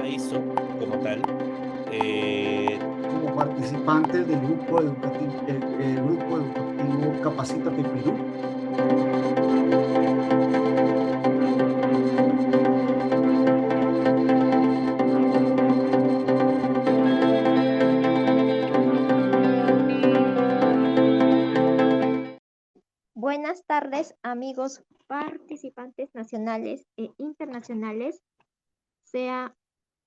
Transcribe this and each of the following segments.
hizo como tal. Como participantes del grupo educativo, el grupo educativo Capacítate Perú. Buenas tardes, amigos participantes nacionales e internacionales. Sean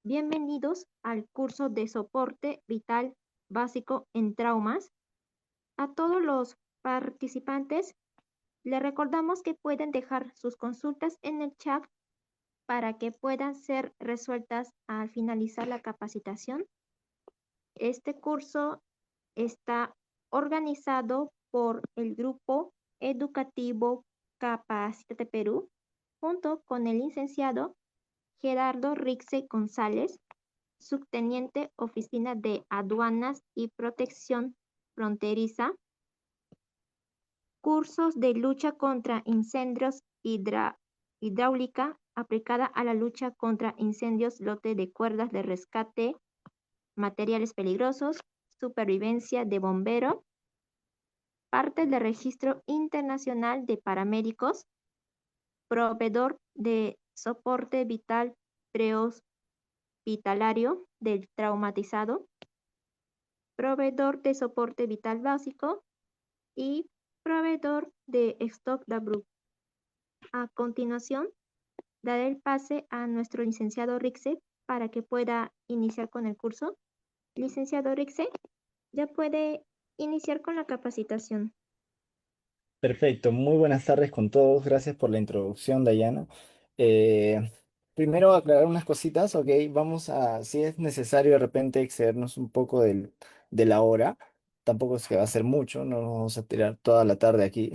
bienvenidos al curso de soporte vital básico en traumas. A todos los participantes les recordamos que pueden dejar sus consultas en el chat para que puedan ser resueltas al finalizar la capacitación. Este curso está organizado por el Grupo Educativo Capacítate Perú, junto con el licenciado Gerardo Rixe González, subteniente Oficina de Aduanas y Protección Fronteriza, cursos de lucha contra incendios hidráulica aplicada a la lucha contra incendios, lote de cuerdas de rescate, materiales peligrosos, supervivencia de bombero, parte del Registro Internacional de Paramédicos, proveedor de soporte vital prehospitalario del traumatizado, proveedor de soporte vital básico y proveedor de stock de Abrupto. A continuación, daré el pase a nuestro licenciado Rixe para que pueda iniciar con el curso. Licenciado Rixe, ya puede iniciar con la capacitación. Perfecto, muy buenas tardes con todos. Gracias por la introducción, Dayana. Eh, Primero aclarar unas cositas, ok. Si es necesario de repente excedernos un poco de la hora, tampoco es que va a ser mucho, no nos vamos a tirar toda la tarde aquí.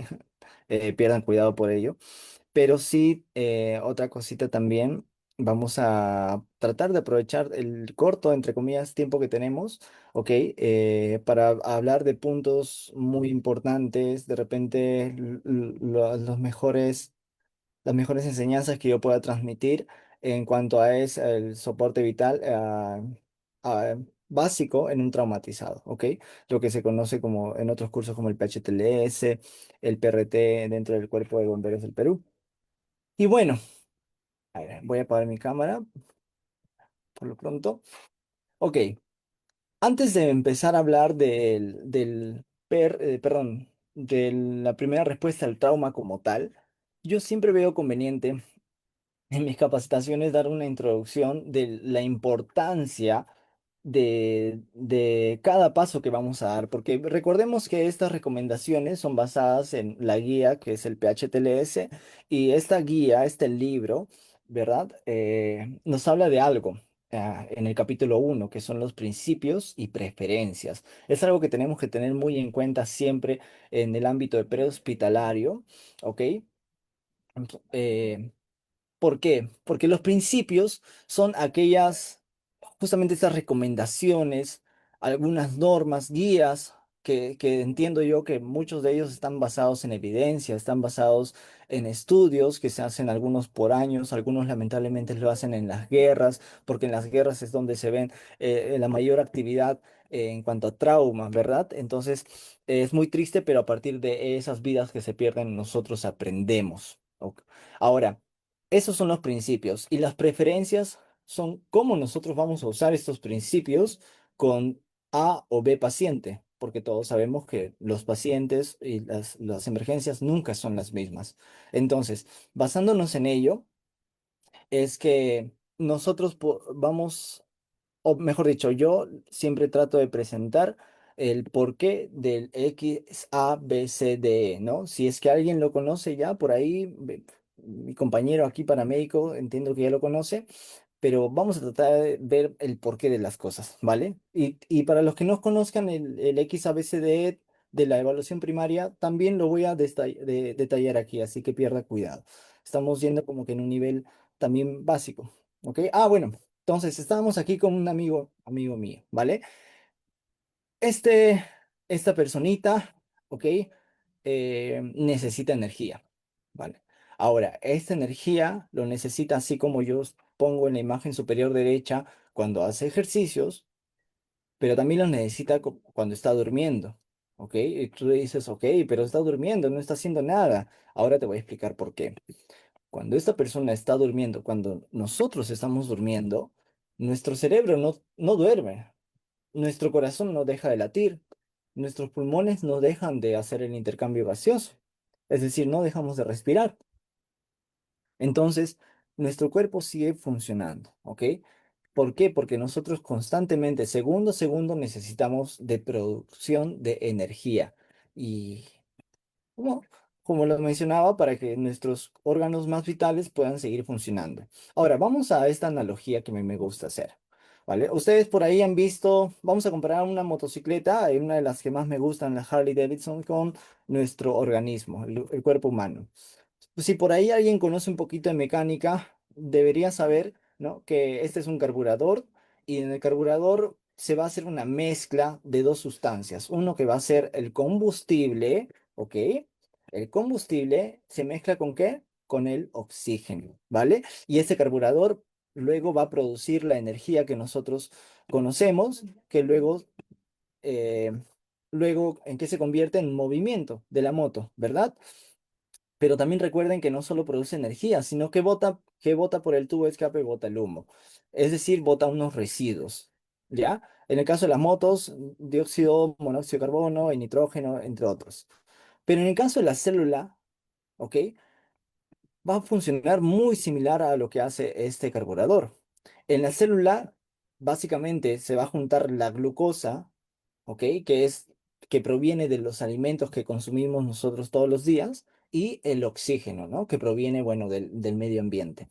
Pierdan cuidado por ello. Pero sí, otra cosita también, vamos a tratar de aprovechar el corto, entre comillas, tiempo que tenemos, ¿ok? Para hablar de puntos muy importantes, de repente las mejores enseñanzas que yo pueda transmitir en cuanto a el soporte vital ah, básico en un traumatizado, ¿ok? Lo que se conoce como en otros cursos como el PHTLS, el PRT dentro del Cuerpo de Bomberos del Perú. Y bueno, a ver, voy a apagar mi cámara por lo pronto. Ok, antes de empezar a hablar perdón, de la primera respuesta al trauma como tal, yo siempre veo conveniente en mis capacitaciones dar una introducción de la importancia de cada paso que vamos a dar, porque recordemos que estas recomendaciones son basadas en la guía que es el PHTLS y esta guía, este libro, ¿verdad? Nos habla de algo. En el capítulo 1, que son los principios y preferencias. Es algo que tenemos que tener muy en cuenta siempre en el ámbito de prehospitalario, ¿ok? Eh, ¿Por qué? Porque los principios son justamente estas recomendaciones, algunas normas, guías, que entiendo yo que muchos de ellos están basados en evidencia, están basados en estudios que se hacen algunos por años, algunos lamentablemente lo hacen en las guerras, porque en las guerras es donde se ven la mayor actividad en cuanto a traumas, ¿verdad? Entonces, es muy triste, pero a partir de esas vidas que se pierden, nosotros aprendemos. Ok. Ahora, esos son los principios y las preferencias son cómo nosotros vamos a usar estos principios con A o B paciente, porque todos sabemos que los pacientes y las emergencias nunca son las mismas. Entonces, basándonos en ello, es que nosotros vamos, o mejor dicho, yo siempre trato de presentar el porqué del X, A, B, C, D, E, ¿no? Si es que alguien lo conoce ya por ahí, mi compañero aquí paramédico, entiendo que ya lo conoce, pero vamos a tratar de ver el porqué de las cosas, ¿vale? Y para los que no conozcan el X, A, B, C, D, E de la evaluación primaria, también lo voy a detallar aquí, así que pierda cuidado. Estamos yendo como que en un nivel también básico, ¿ok? Ah, bueno. Entonces, estábamos aquí con un amigo mío, ¿vale? Este, esta personita, ¿ok? Necesita energía, ¿vale? Ahora, esta energía lo necesita así como yo pongo en la imagen superior derecha cuando hace ejercicios, pero también los necesita cuando está durmiendo, ¿ok? Y tú dices, ok, pero está durmiendo, no está haciendo nada. Ahora te voy a explicar por qué. Cuando esta persona está durmiendo, cuando nosotros estamos durmiendo, nuestro cerebro no duerme, nuestro corazón no deja de latir, nuestros pulmones no dejan de hacer el intercambio gaseoso, es decir, no dejamos de respirar. Entonces, nuestro cuerpo sigue funcionando, ¿ok? ¿Por qué? Porque nosotros constantemente, segundo a segundo, necesitamos de producción de energía. Y como, como lo mencionaba, para que nuestros órganos más vitales puedan seguir funcionando. Ahora, vamos a esta analogía que me gusta hacer, ¿vale? Ustedes por ahí han visto, vamos a comparar una motocicleta, una de las que más me gustan, la Harley Davidson, con nuestro organismo, el cuerpo humano. Si por ahí alguien conoce un poquito de mecánica, debería saber, ¿no? Que este es un carburador y en el carburador se va a hacer una mezcla de dos sustancias. Uno que va a ser el combustible, ¿ok? El combustible se mezcla ¿con qué? Con el oxígeno, ¿vale? Y este carburador luego va a producir la energía que nosotros conocemos, que eh, luego ¿en qué se convierte? En movimiento de la moto, ¿verdad? Pero también recuerden que no solo produce energía, sino que bota por el tubo de escape, bota el humo. Es decir, bota unos residuos, ¿ya? En el caso de las motos, dióxido, monóxido de carbono y nitrógeno, entre otros. Pero en el caso de la célula, ¿ok? Va a funcionar muy similar a lo que hace este carburador. En la célula, básicamente, se va a juntar la glucosa, ¿ok? Que proviene de los alimentos que consumimos nosotros todos los días, y el oxígeno, ¿no? Que proviene, bueno, del medio ambiente.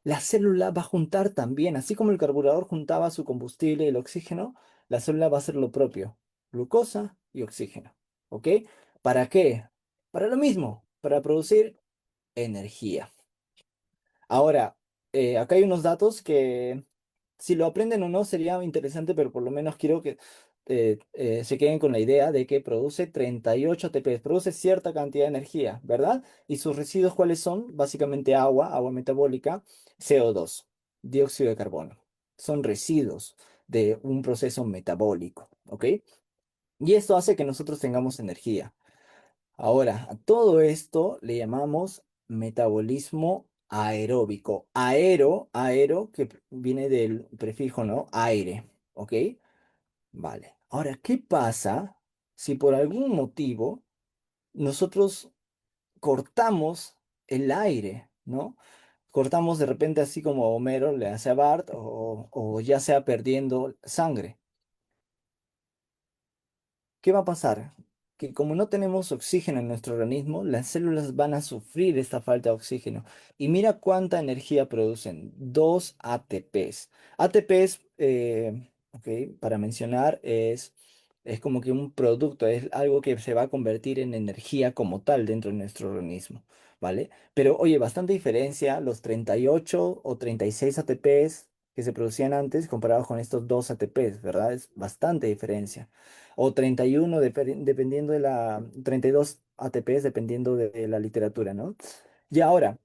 La célula va a juntar también, así como el carburador juntaba su combustible y el oxígeno, la célula va a hacer lo propio, glucosa y oxígeno, ¿ok? ¿Para qué? Para lo mismo, para producir energía. Ahora, acá hay unos datos que si lo aprenden o no sería interesante, pero por lo menos quiero que se queden con la idea de que produce 38 ATP, produce cierta cantidad de energía, ¿verdad? Y sus residuos, ¿cuáles son? Básicamente agua metabólica, CO2, dióxido de carbono. Son residuos de un proceso metabólico, ¿ok? Y esto hace que nosotros tengamos energía. Ahora, a todo esto le llamamos metabolismo aeróbico. Aero, que viene del prefijo, ¿no? Aire, ¿ok? Vale. Ahora, ¿qué pasa si por algún motivo nosotros cortamos el aire, ¿no? Cortamos de repente así como Homero le hace a Bart o ya sea perdiendo sangre. ¿Qué va a pasar? Que como no tenemos oxígeno en nuestro organismo, las células van a sufrir esta falta de oxígeno. Y mira cuánta energía producen. 2 ATPs. ATPs, ok, para mencionar, es como que un producto, es algo que se va a convertir en energía como tal dentro de nuestro organismo, ¿vale? Pero oye, bastante diferencia los 38 o 36 ATPs que se producían antes comparados con estos 2 ATPs, ¿verdad? Es bastante diferencia o 31 dependiendo de 32 ATPs dependiendo de la literatura, ¿no? Y ahora,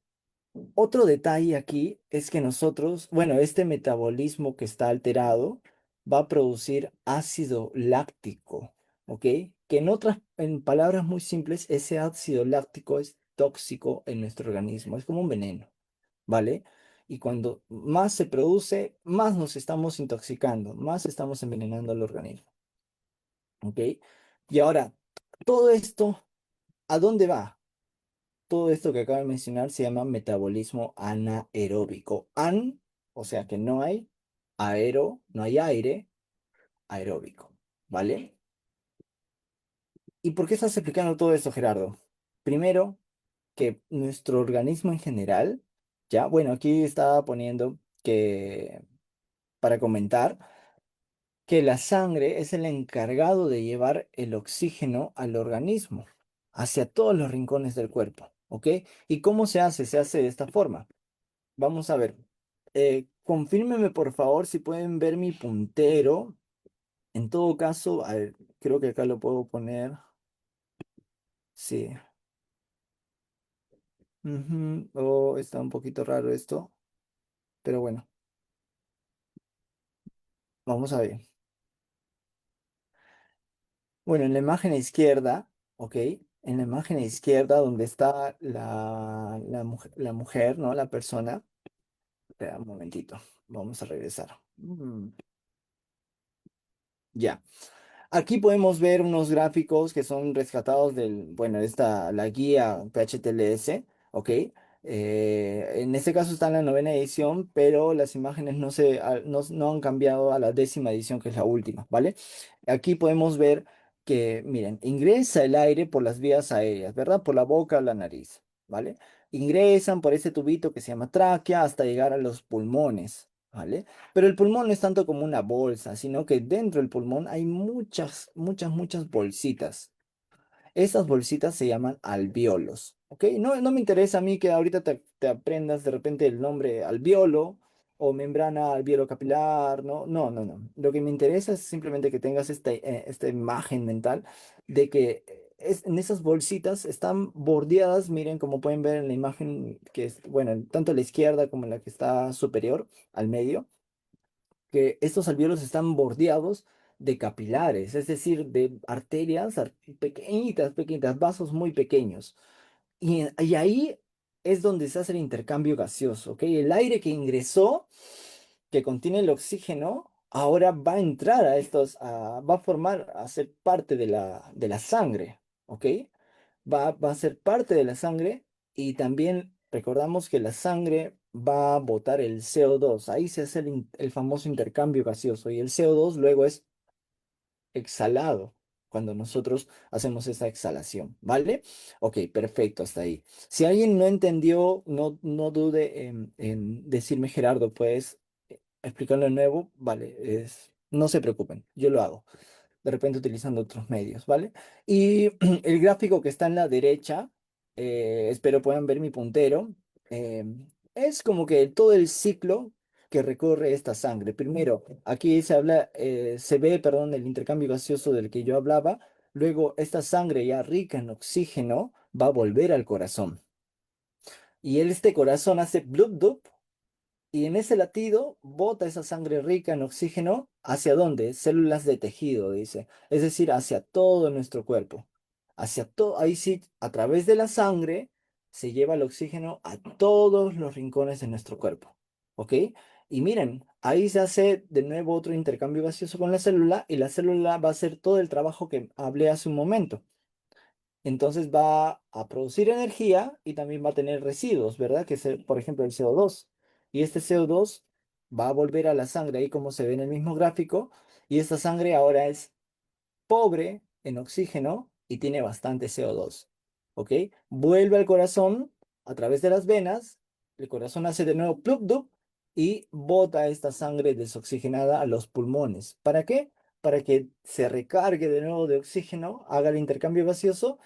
otro detalle aquí es que nosotros, bueno, este metabolismo que está alterado va a producir ácido láctico, ¿ok? Que en palabras muy simples, ese ácido láctico es tóxico en nuestro organismo, es como un veneno, ¿vale? Y cuando más se produce, más nos estamos intoxicando, más estamos envenenando al organismo. ¿Ok? Y ahora, todo esto, ¿a dónde va? Todo esto que acabo de mencionar se llama metabolismo anaeróbico. O sea que no hay no hay aire, aeróbico, ¿vale? ¿Y por qué estás explicando todo esto, Gerardo? Primero, que nuestro organismo en general, ya, bueno, aquí estaba poniendo que, para comentar, que la sangre es el encargado de llevar el oxígeno al organismo, hacia todos los rincones del cuerpo, ¿ok? ¿Y cómo se hace? Se hace de esta forma. Vamos a ver. Confírmeme por favor si pueden ver mi puntero. En todo caso, a ver, creo que acá lo puedo poner. Sí. Ujú. Oh, está un poquito raro esto. pero bueno, vamos a ver. Bueno, en la imagen izquierda, ¿ok? En la imagen izquierda donde está la mujer, ¿no? La persona. Espera un momentito, vamos a regresar. Ya. Aquí podemos ver unos gráficos que son rescatados bueno, la guía PHTLS, ¿ok? En este caso está en la novena edición, pero las imágenes no han cambiado a la décima edición, que es la última, ¿vale? Aquí podemos ver que, miren, ingresa el aire por las vías aéreas, ¿verdad? Por la boca o la nariz, ¿vale? Ingresan por ese tubito que se llama tráquea hasta llegar a los pulmones, ¿vale? Pero el pulmón no es tanto como una bolsa, sino que dentro del pulmón hay muchas bolsitas. Estas bolsitas se llaman alvéolos, ¿ok? No me interesa a mí que ahorita te aprendas de repente el nombre alvéolo o membrana alveolo-capilar, ¿no? No. Lo que me interesa es simplemente que tengas esta imagen mental de que en esas bolsitas están bordeadas, miren como pueden ver en la imagen que es, bueno, tanto a la izquierda como en la que está superior al medio, que estos alvéolos están bordeados de capilares, es decir, de arterias pequeñitas, vasos muy pequeños. Y ahí es donde se hace el intercambio gaseoso, ¿ok? El aire que ingresó, que contiene el oxígeno, ahora va a entrar va a a ser parte de la sangre, ¿ok? Va a ser parte de la sangre y también recordamos que la sangre va a botar el CO2. Ahí se hace el famoso intercambio gaseoso y el CO2 luego es exhalado cuando nosotros hacemos esa exhalación, ¿vale? Ok, perfecto, hasta ahí. Si alguien no entendió, no dude en decirme, Gerardo, ¿puedes explicarlo de nuevo? Vale, no se preocupen, yo lo hago de repente utilizando otros medios, ¿vale? Y el gráfico que está en la derecha, espero puedan ver mi puntero, eh, es como que todo el ciclo que recorre esta sangre. Primero, aquí se ve, perdón, el intercambio gaseoso del que yo hablaba. Luego, esta sangre ya rica en oxígeno va a volver al corazón. Y este corazón hace blub blub y en ese latido bota esa sangre rica en oxígeno ¿hacia dónde? Células de tejido, dice. Es decir, hacia todo nuestro cuerpo. Hacia todo, ahí sí, a través de la sangre se lleva el oxígeno a todos los rincones de nuestro cuerpo. ¿Ok? Y miren, ahí se hace de nuevo otro intercambio gaseoso con la célula y la célula va a hacer todo el trabajo que hablé hace un momento. Entonces va a producir energía y también va a tener residuos, ¿verdad? Que es, por ejemplo, el CO2. Y este CO2 va a volver a la sangre, ahí como se ve en el mismo gráfico, y esta sangre ahora es pobre en oxígeno y tiene bastante CO2. ¿Ok? Vuelve al corazón a través de las venas, el corazón hace de nuevo plup dup y bota esta sangre desoxigenada a los pulmones. ¿Para qué? Para que se recargue de nuevo de oxígeno, haga el intercambio gaseoso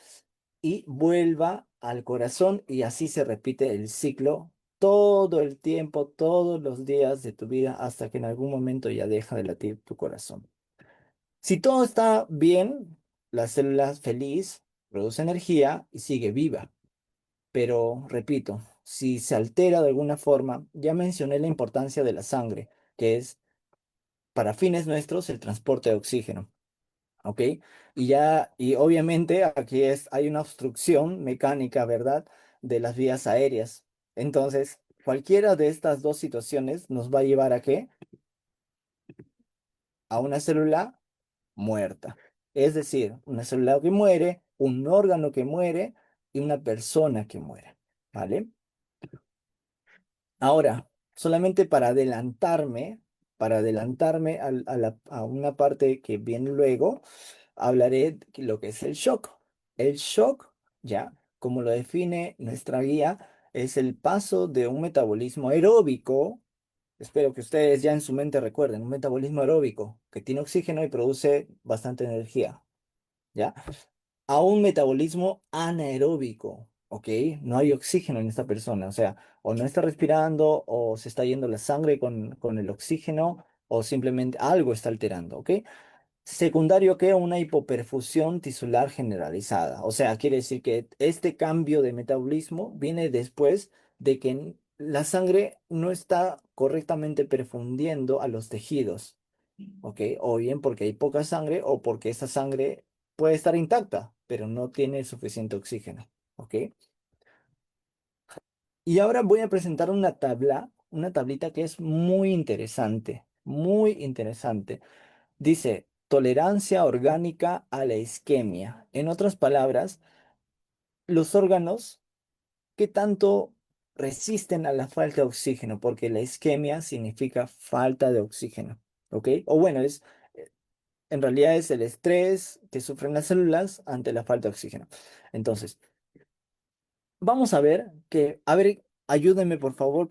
y vuelva al corazón y así se repite el ciclo todo el tiempo, todos los días de tu vida hasta que en algún momento ya deja de latir tu corazón. Si todo está bien, la célula feliz produce energía y sigue viva. Pero, repito, si se altera de alguna forma, ya mencioné la importancia de la sangre, que es, para fines nuestros, el transporte de oxígeno. ¿Ok? Y obviamente aquí hay una obstrucción mecánica, ¿verdad? De las vías aéreas. Entonces, cualquiera de estas dos situaciones nos va a llevar a qué? A una célula muerta. Es decir, una célula que muere, un órgano que muere y una persona que muere. ¿Vale? Ahora, solamente para adelantarme a una parte que viene luego, hablaré de lo que es el shock. El shock, ya, como lo define nuestra guía, es el paso de un metabolismo aeróbico. Espero que ustedes ya en su mente recuerden, un metabolismo aeróbico que tiene oxígeno y produce bastante energía, ¿ya? A un metabolismo anaeróbico, ¿ok? No hay oxígeno en esta persona, o sea, o no está respirando, o se está yendo la sangre con el oxígeno, o simplemente algo está alterando, ¿ok? Secundario que una hipoperfusión tisular generalizada, o sea, quiere decir que este cambio de metabolismo viene después de que la sangre no está correctamente perfundiendo a los tejidos, ¿ok? O bien porque hay poca sangre o porque esa sangre puede estar intacta, pero no tiene suficiente oxígeno, ¿ok? Y ahora voy a presentar una tablita que es muy interesante, muy interesante. Dice, tolerancia orgánica a la isquemia. En otras palabras, los órganos, ¿qué tanto resisten a la falta de oxígeno? Porque la isquemia significa falta de oxígeno, ¿ok? O bueno, en realidad es el estrés que sufren las células ante la falta de oxígeno. Entonces, vamos a ver a ver, ayúdenme por favor,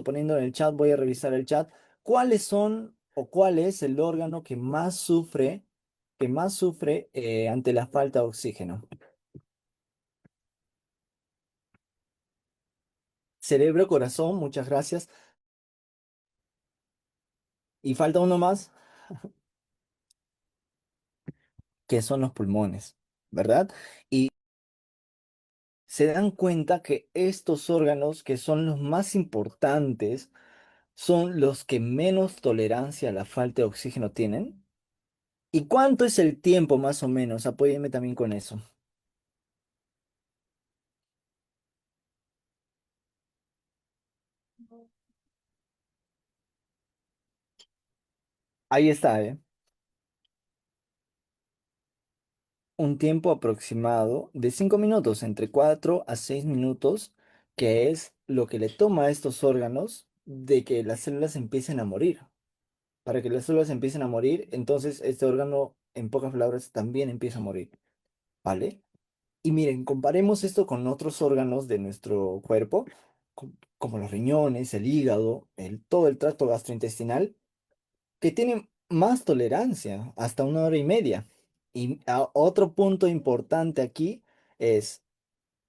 poniendo en el chat, voy a revisar el chat, ¿cuáles son o cuál es el órgano que más sufre ante la falta de oxígeno? Cerebro, corazón, muchas gracias. Y falta uno más, que son los pulmones, ¿verdad? Y se dan cuenta que estos órganos, que son los más importantes, son los que menos tolerancia a la falta de oxígeno tienen. ¿Y cuánto es el tiempo más o menos? Apóyenme también con eso. Ahí está, ¿eh? Un tiempo aproximado de 5 minutos, entre 4 a 6 minutos, que es lo que le toma a estos órganos de que las células empiecen a morir. Para que las células empiecen a morir, entonces este órgano, en pocas palabras, también empieza a morir, ¿vale? Y miren, comparemos esto con otros órganos de nuestro cuerpo, como los riñones, el hígado, todo el tracto gastrointestinal, que tienen más tolerancia, hasta 1 hora y media. Y otro punto importante aquí es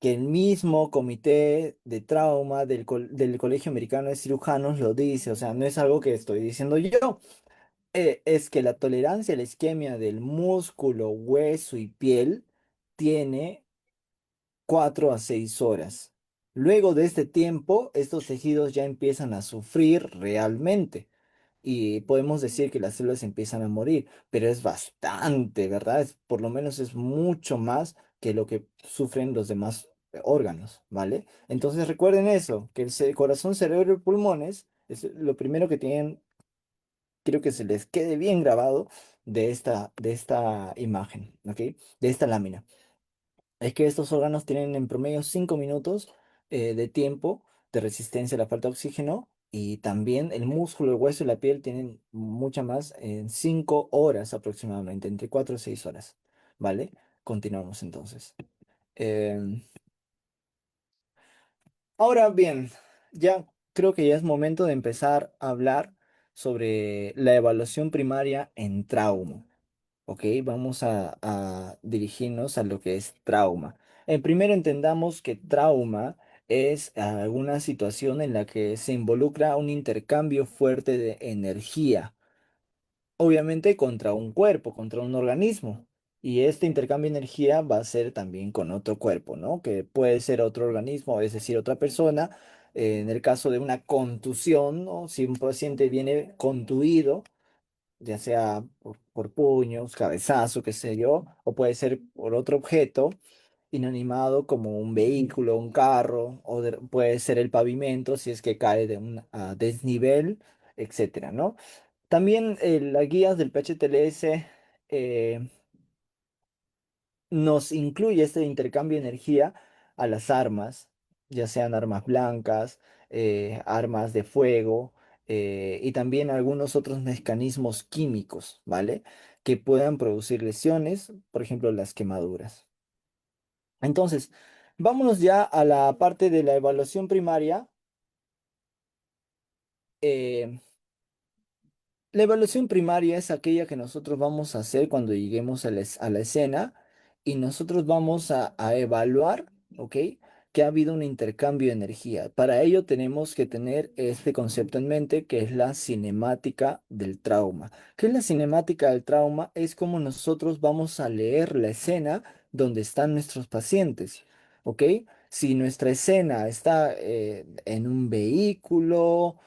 que el mismo comité de trauma del Colegio Americano de Cirujanos lo dice, o sea, no es algo que estoy diciendo yo, es que la tolerancia a la isquemia del músculo, hueso y piel tiene 4 a 6 horas. Luego de este tiempo, estos tejidos ya empiezan a sufrir realmente y podemos decir que las células empiezan a morir, pero es bastante, ¿verdad? Por lo menos es mucho más que lo que sufren los demás órganos, ¿vale? Entonces recuerden eso, que el corazón, cerebro y pulmones es lo primero que tienen, quiero que se les quede bien grabado de esta imagen, ¿ok? De esta lámina. Es que estos órganos tienen en promedio 5 minutos de tiempo de resistencia a la falta de oxígeno y también el músculo, el hueso y la piel tienen mucha más en 5 horas aproximadamente, entre 4 y 6 horas. ¿Vale? Continuamos entonces. Em, Ahora bien, ya creo que ya es momento de empezar a hablar sobre la evaluación primaria en trauma. Ok, vamos a dirigirnos a lo que es trauma. Primero entendamos que trauma es alguna situación en la que se involucra un intercambio fuerte de energía, obviamente contra un cuerpo, contra un organismo. Y este intercambio de energía va a ser también con otro cuerpo, ¿no? Que puede ser otro organismo, es decir, otra persona. En el caso de una contusión, ¿no? Si un paciente viene contuido, ya sea por puños, cabezazo, qué sé yo, o puede ser por otro objeto inanimado como un vehículo, un carro, o puede ser el pavimento si es que cae de un desnivel, etcétera, ¿no? También las guías del PHTLS eh, nos incluye este intercambio de energía a las armas, ya sean armas blancas, armas de fuego y también algunos otros mecanismos químicos, ¿vale? Que puedan producir lesiones, por ejemplo, las quemaduras. Entonces, vámonos ya a la parte de la evaluación primaria. eh, La evaluación primaria es aquella que nosotros vamos a hacer cuando lleguemos a la escena y nosotros vamos a evaluar, ¿ok? Que ha habido un intercambio de energía. Para ello tenemos que tener este concepto en mente que es la cinemática del trauma. ¿Qué es la cinemática del trauma? Es como nosotros vamos a leer la escena donde están nuestros pacientes, ¿ok? Si nuestra escena está en un vehículo,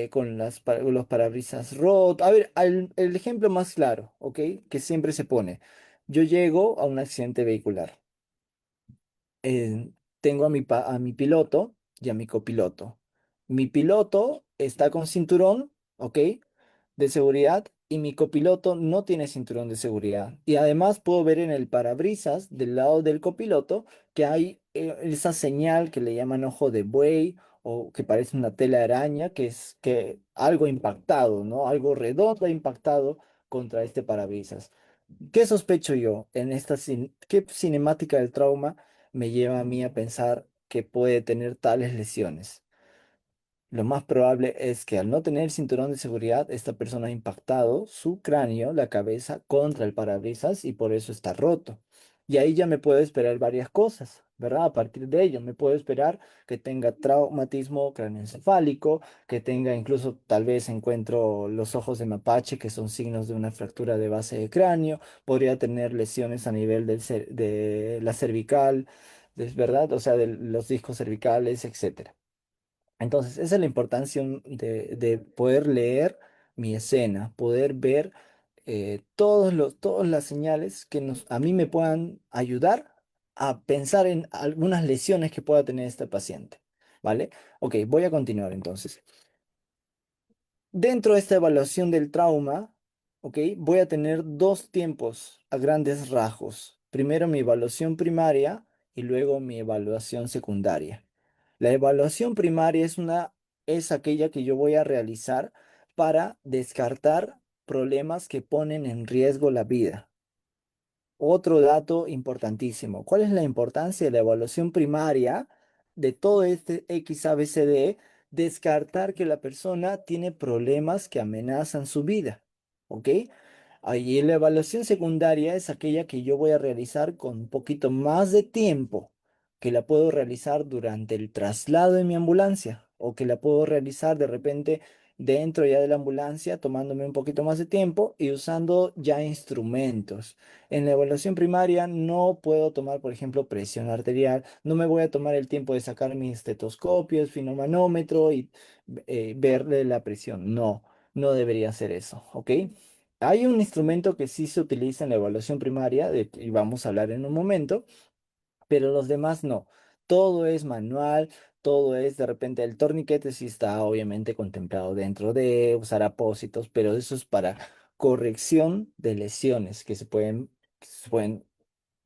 con los parabrisas rotos. A ver, el ejemplo más claro, ¿ok? Que siempre se pone. Yo llego a un accidente vehicular. Tengo a mi piloto y a mi copiloto. Mi piloto está con cinturón, ¿ok? De seguridad y mi copiloto no tiene cinturón de seguridad. Y además puedo ver en el parabrisas del lado del copiloto que hay esa señal que le llaman ojo de buey o que parece una tela de araña, que es que algo impactado, ¿no? Algo redondo ha impactado contra este parabrisas. ¿Qué sospecho yo en qué cinemática del trauma me lleva a mí a pensar que puede tener tales lesiones? Lo más probable es que al no tener el cinturón de seguridad, esta persona ha impactado su cráneo, la cabeza, contra el parabrisas y por eso está roto. Y ahí ya me puedo esperar varias cosas, ¿verdad? A partir de ello, me puedo esperar que tenga traumatismo craneoencefálico, que tenga incluso, tal vez encuentro los ojos de mapache, que son signos de una fractura de base de cráneo, podría tener lesiones a nivel de la cervical, ¿verdad? O sea, de los discos cervicales, etcétera. Entonces, esa es la importancia de poder leer mi escena, poder ver todas las señales que a mí me puedan ayudar a pensar en algunas lesiones que pueda tener este paciente. ¿Vale? Ok, voy a continuar entonces. Dentro de esta evaluación del trauma, ok, voy a tener dos tiempos a grandes rasgos. Primero mi evaluación primaria y luego mi evaluación secundaria. La evaluación primaria es aquella que yo voy a realizar para descartar problemas que ponen en riesgo la vida. Otro dato importantísimo. ¿Cuál es la importancia de la evaluación primaria de todo este XABCD? Descartar que la persona tiene problemas que amenazan su vida. ¿Ok? Ahí la evaluación secundaria es aquella que yo voy a realizar con un poquito más de tiempo, que la puedo realizar durante el traslado en mi ambulancia o que la puedo realizar de repente dentro ya de la ambulancia, tomándome un poquito más de tiempo y usando ya instrumentos. En la evaluación primaria no puedo tomar, por ejemplo, presión arterial, no me voy a tomar el tiempo de sacar mi estetoscopio, esfinomanómetro y verle la presión. No, no debería hacer eso, ¿ok? Hay un instrumento que sí se utiliza en la evaluación primaria, y vamos a hablar en un momento, pero los demás no. Todo es manual, todo es de repente el torniquete sí está obviamente contemplado dentro de usar apósitos, pero eso es para corrección de lesiones que se pueden,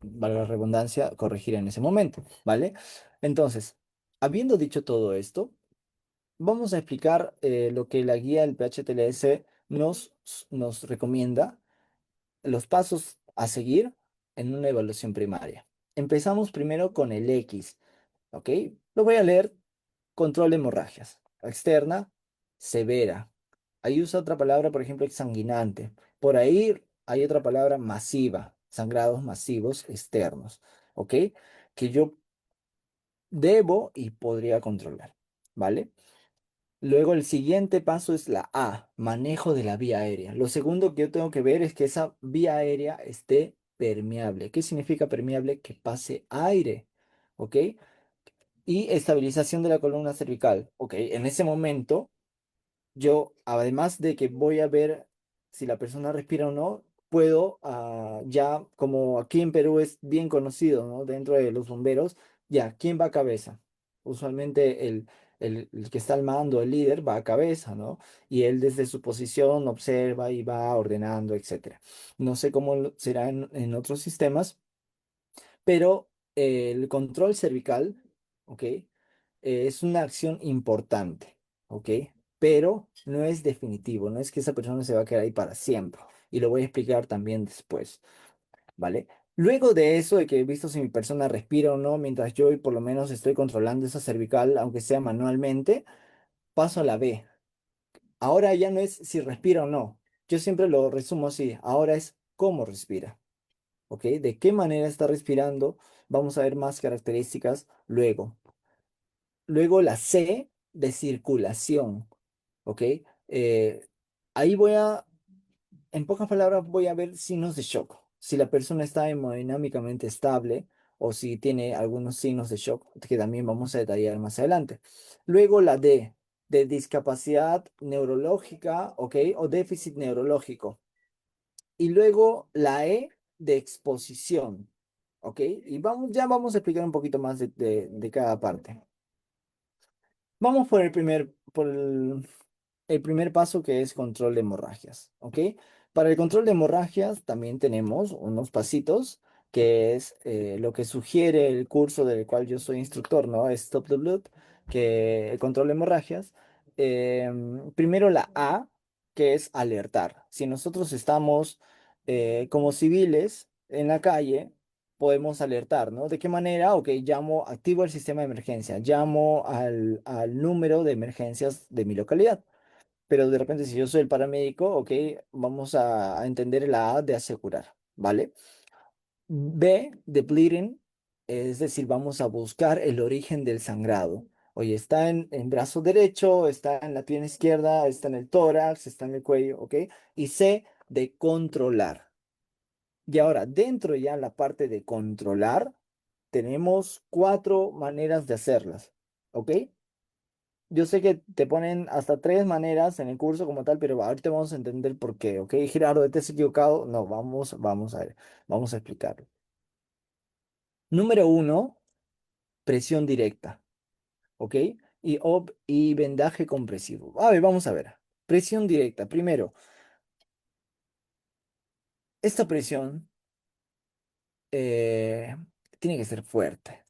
valga la redundancia, corregir en ese momento, ¿vale? Entonces, habiendo dicho todo esto, vamos a explicar lo que la guía del PHTLS nos recomienda, los pasos a seguir en una evaluación primaria. Empezamos primero con el X, ¿ok? Lo voy a leer: control de hemorragias. Externa, severa. Ahí usa otra palabra, por ejemplo, exsanguinante. Por ahí hay otra palabra: masiva, sangrados masivos externos, ¿ok? Que yo debo y podría controlar, ¿vale? Luego el siguiente paso es la A, manejo de la vía aérea. Lo segundo que yo tengo que ver es que esa vía aérea esté permeable. ¿Qué significa permeable? Que pase aire, ¿ok? Y estabilización de la columna cervical, ¿ok? En ese momento yo, además de que voy a ver si la persona respira o no, puedo, ya, como aquí en Perú es bien conocido, ¿no? Dentro de los bomberos, ya, ¿quién va a cabeza? Usualmente el que está al mando, el líder, va a cabeza, ¿no? Y él desde su posición observa y va ordenando, etcétera. No sé cómo será en otros sistemas, pero el control cervical, ¿ok? Es una acción importante, ¿ok? Pero no es definitivo, no es que esa persona se va a quedar ahí para siempre. Y lo voy a explicar también después, ¿vale? Luego de eso, de que he visto si mi persona respira o no, mientras yo por lo menos estoy controlando esa cervical, aunque sea manualmente, paso a la B. Ahora ya no es si respira o no. Yo siempre lo resumo así. Ahora es cómo respira. ¿Ok? ¿De qué manera está respirando? Vamos a ver más características luego. Luego la C de circulación, ¿ok? Eh, ahí en pocas palabras, voy a ver signos de shock. Si la persona está hemodinámicamente estable o si tiene algunos signos de shock que también vamos a detallar más adelante. Luego la D, de discapacidad neurológica, ¿ok? O déficit neurológico. Y luego la E de exposición, ¿ok? Y ya vamos a explicar un poquito más de cada parte. Vamos por el primer paso, que es control de hemorragias, ¿ok? Para el control de hemorragias también tenemos unos pasitos, que es lo que sugiere el curso del cual yo soy instructor, ¿no? Stop the Blood, que el control de hemorragias. Primero la A, que es alertar. Si nosotros estamos como civiles en la calle, podemos alertar, ¿no? ¿De qué manera? Ok, activo el sistema de emergencia, llamo al número de emergencias de mi localidad. Pero de repente, si yo soy el paramédico, ok, vamos a entender la A de asegurar, ¿vale? B de bleeding, es decir, vamos a buscar el origen del sangrado. Oye, está en brazo derecho, está en la pierna izquierda, está en el tórax, está en el cuello, ¿ok? Y C de controlar. Y ahora, dentro ya la parte de controlar, tenemos 4 maneras de hacerlas, ¿ok? Yo sé que te ponen hasta 3 maneras en el curso como tal, pero ahorita vamos a entender por qué, ¿ok? Gerardo, ¿te has equivocado? No, vamos a ver, vamos a explicarlo. Número 1, presión directa, ¿ok? Y vendaje compresivo. A ver, vamos a ver. Presión directa. Primero, esta presión eh, tiene que ser fuerte.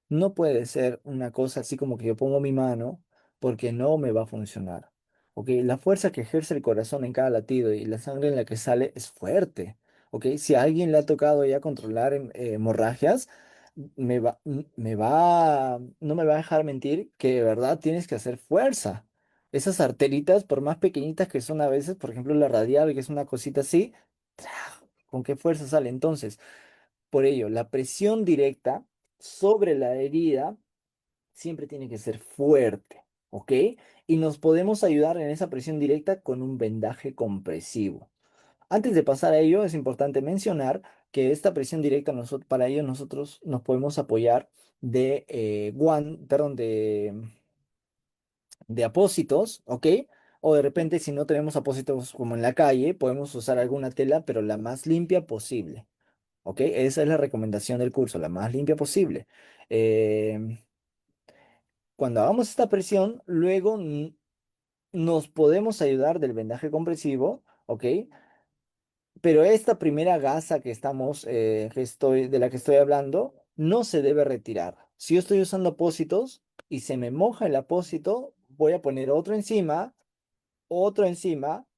No puede ser una cosa así como que yo pongo mi mano, porque no me va a funcionar. ¿Ok? La fuerza que ejerce el corazón en cada latido y la sangre en la que sale es fuerte. ¿Ok? Si a alguien le ha tocado ya controlar hemorragias, no me va a dejar mentir que de verdad tienes que hacer fuerza. Esas arteritas, por más pequeñitas que son a veces, por ejemplo la radial, que es una cosita así, ¡tra! ¿Con qué fuerza sale? Entonces, por ello, la presión directa sobre la herida siempre tiene que ser fuerte, ¿ok? Y nos podemos ayudar en esa presión directa con un vendaje compresivo. Antes de pasar a ello, es importante mencionar que esta presión directa, para ello nosotros nos podemos apoyar de apósitos, ¿ok? O de repente, si no tenemos apósitos como en la calle, podemos usar alguna tela, pero la más limpia posible. ¿Ok? Esa es la recomendación del curso, la más limpia posible. Em, Cuando hagamos esta presión, luego nos podemos ayudar del vendaje compresivo, ¿ok? Pero esta primera gasa de la que estoy hablando, no se debe retirar. Si yo estoy usando apósitos y se me moja el apósito, voy a poner otro encima,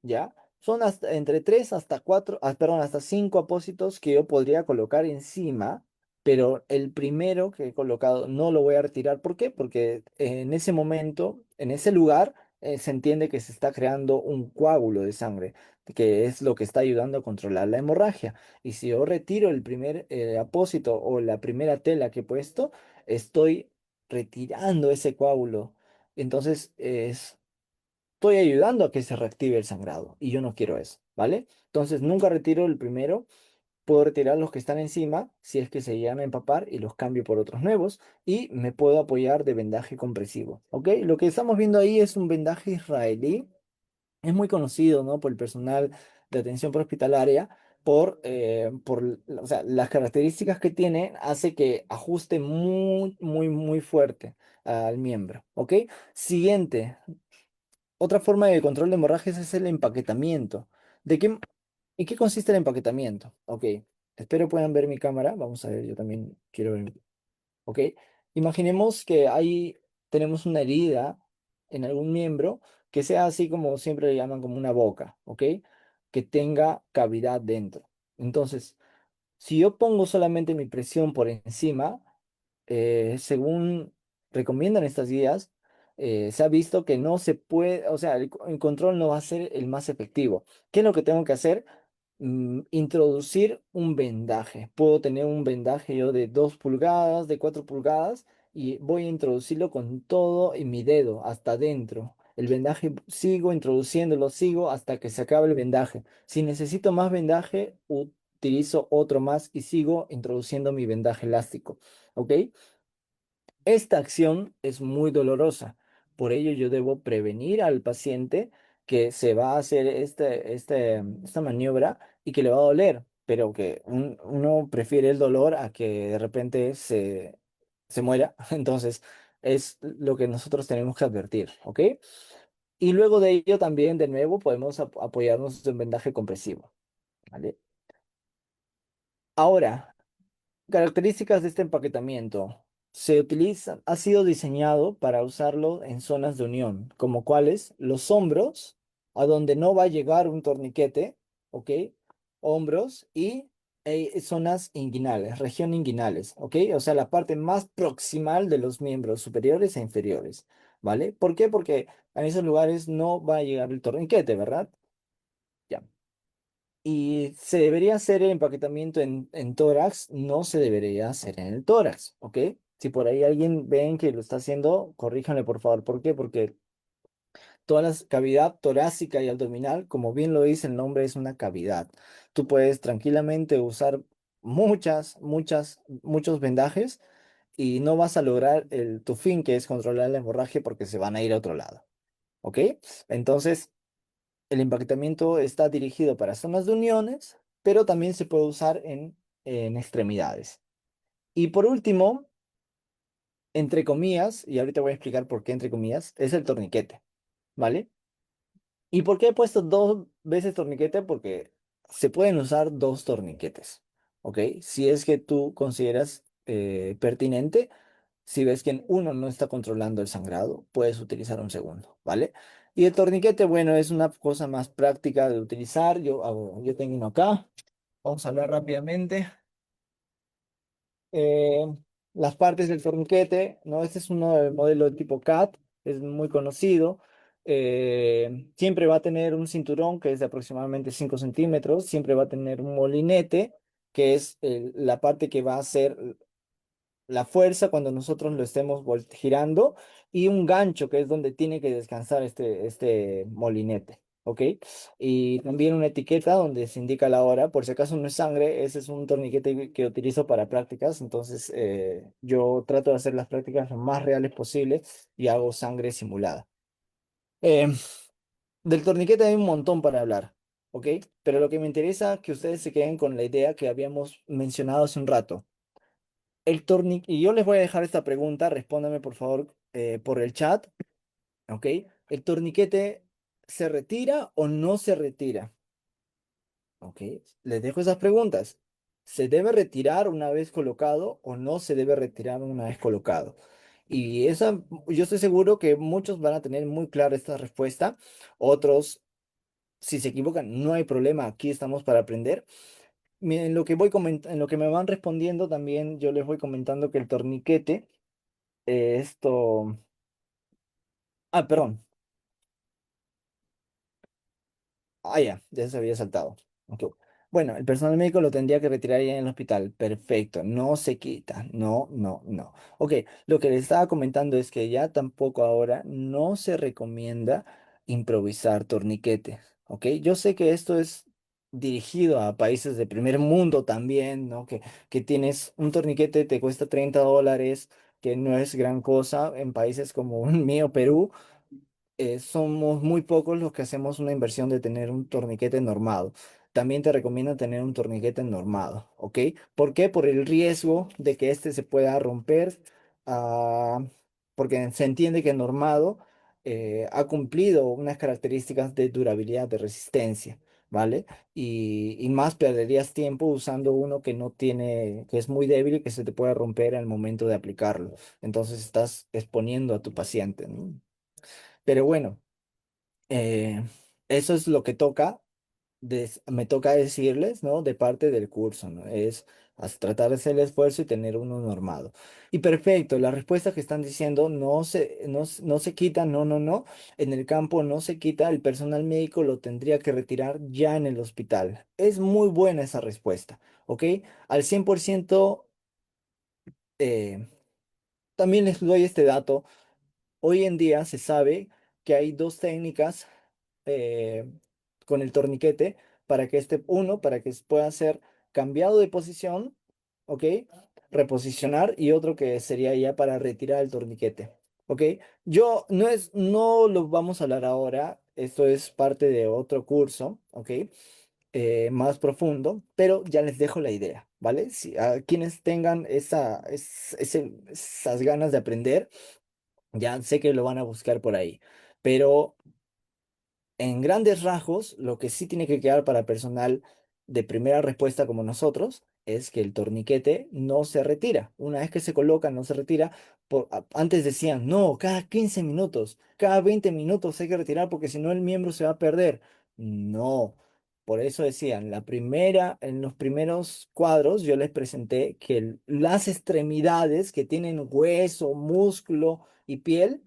¿ya? Son entre 3 hasta 4, perdón, hasta 5 apósitos que yo podría colocar encima, pero el primero que he colocado no lo voy a retirar. ¿Por qué? Porque en ese momento, en ese lugar, se entiende que se está creando un coágulo de sangre, que es lo que está ayudando a controlar la hemorragia. Y si yo retiro el primer apósito o la primera tela que he puesto, estoy retirando ese coágulo. Entonces, estoy ayudando a que se reactive el sangrado y yo no quiero eso, ¿vale? Entonces nunca retiro el primero, puedo retirar los que están encima si es que se llegan a empapar y los cambio por otros nuevos y me puedo apoyar de vendaje compresivo, ¿ok? Lo que estamos viendo ahí es un vendaje israelí, es muy conocido, ¿no? Por el personal de atención prehospitalaria. O sea, las características que tiene hace que ajuste muy, muy, muy fuerte al miembro, ¿ok? Siguiente, otra forma de control de hemorragias es el empaquetamiento. ¿En qué consiste el empaquetamiento? Ok, espero puedan ver mi cámara. Vamos a ver, yo también quiero ver. Ok, imaginemos que ahí tenemos una herida en algún miembro que sea así como siempre le llaman como una boca, ¿ok? Que tenga cavidad dentro. Entonces, si yo pongo solamente mi presión por encima, según recomiendan estas guías, se ha visto que no se puede, o sea, el control no va a ser el más efectivo. ¿Qué es lo que tengo que hacer? Introducir un vendaje. Puedo tener un vendaje yo de 2 pulgadas, de 4 pulgadas, y voy a introducirlo con todo en mi dedo hasta adentro. El vendaje sigo introduciéndolo, sigo hasta que se acabe el vendaje. Si necesito más vendaje, utilizo otro más y sigo introduciendo mi vendaje elástico, ¿ok? Esta acción es muy dolorosa, por ello yo debo prevenir al paciente que se va a hacer esta maniobra y que le va a doler, pero que uno prefiere el dolor a que de repente se muera. Entonces, es lo que nosotros tenemos que advertir, ¿ok? Y luego de ello también, de nuevo, podemos apoyarnos en vendaje compresivo, ¿vale? Ahora, características de este empaquetamiento. Ha sido diseñado para usarlo en zonas de unión, como cuáles los hombros, a donde no va a llegar un torniquete, ¿ok? Hombros y zonas inguinales, región inguinales, ¿ok? O sea, la parte más proximal de los miembros superiores e inferiores, ¿vale? ¿Por qué? Porque en esos lugares no va a llegar el torniquete, ¿verdad? Ya. Y se debería hacer el empaquetamiento en tórax, no se debería hacer en el tórax, ¿ok? Si por ahí alguien ven que lo está haciendo, corríjanle por favor. ¿Por qué? Porque toda la cavidad torácica y abdominal, como bien lo dice el nombre, es una cavidad. Tú puedes tranquilamente usar muchos vendajes y no vas a lograr tu fin, que es controlar la hemorragia, porque se van a ir a otro lado, ¿ok? Entonces, el empaquetamiento está dirigido para zonas de uniones, pero también se puede usar en extremidades. Y por último, entre comillas, y ahorita voy a explicar por qué entre comillas, es el torniquete, ¿vale? ¿Y por qué he puesto dos veces torniquete? Porque se pueden usar dos torniquetes, ¿ok? Si es que tú consideras pertinente, si ves que en uno no está controlando el sangrado, puedes utilizar un segundo, ¿vale? Y el torniquete, bueno, es una cosa más práctica de utilizar. Yo tengo uno acá. Vamos a hablar rápidamente. Eh, las partes del torniquete, ¿no? Este es uno del modelo de tipo CAT, es muy conocido. Siempre va a tener un cinturón que es de aproximadamente 5 centímetros. Siempre va a tener un molinete, que es la parte que va a hacer la fuerza cuando nosotros lo estemos girando, y un gancho que es donde tiene que descansar este molinete, ¿ok? Y también una etiqueta donde se indica la hora, por si acaso no es sangre. Ese es un torniquete que utilizo para prácticas, entonces yo trato de hacer las prácticas lo más reales posible y hago sangre simulada. Eh, del torniquete hay un montón para hablar, ¿ok? Pero lo que me interesa que ustedes se queden con la idea que habíamos mencionado hace un rato. Y yo les voy a dejar esta pregunta, respóndame por favor por el chat, ¿ok? ¿El torniquete se retira o no se retira? ¿Ok? Les dejo esas preguntas. ¿Se debe retirar una vez colocado o no se debe retirar una vez colocado? Y yo estoy seguro que muchos van a tener muy clara esta respuesta. Otros, si se equivocan, no hay problema, aquí estamos para aprender. Miren, en lo que me van respondiendo también, yo les voy comentando que el torniquete. Esto. Ah, perdón. Ah, ya se había saltado. Ok. Bueno, el personal médico lo tendría que retirar ya en el hospital. Perfecto. No se quita. No, no, no. Ok, lo que les estaba comentando es que ya tampoco ahora no se recomienda improvisar torniquetes. Ok, yo sé que esto es dirigido a países de primer mundo también, ¿no? Que tienes un torniquete, te cuesta $30, que no es gran cosa en países como un mío, Perú. Somos muy pocos los que hacemos una inversión de tener un torniquete normado. También te recomiendo tener un torniquete normado, ¿ok? ¿Por qué? Por el riesgo de que este se pueda romper, ah, porque se entiende que el normado ha cumplido unas características de durabilidad, de resistencia, ¿vale? Y más perderías tiempo usando uno que no tiene, que es muy débil y que se te puede romper al momento de aplicarlo. Entonces estás exponiendo a tu paciente, ¿no? Pero bueno. Eh, eso es lo que me toca decirles, ¿no? De parte del curso, ¿no? Es tratar de hacer el esfuerzo y tener uno normado. Y perfecto, la respuesta que están diciendo no se quita, no, no, no. En el campo no se quita, el personal médico lo tendría que retirar ya en el hospital. Es muy buena esa respuesta, ¿ok? Al 100%, eh, también les doy este dato. Hoy en día se sabe que hay dos técnicas eh, con el torniquete para que para que pueda ser cambiado de posición, ¿ok? Reposicionar y otro que sería ya para retirar el torniquete, ¿ok? No lo vamos a hablar ahora, esto es parte de otro curso, ¿ok? Más profundo, pero ya les dejo la idea, ¿vale? Si a quienes tengan esas ganas de aprender, ya sé que lo van a buscar por ahí, pero en grandes rasgos, lo que sí tiene que quedar para personal de primera respuesta como nosotros es que el torniquete no se retira. Una vez que se coloca, no se retira. Antes decían, no, cada 15 minutos, cada 20 minutos hay que retirar porque si no el miembro se va a perder. No, por eso decían, en los primeros cuadros yo les presenté que las extremidades que tienen hueso, músculo y piel.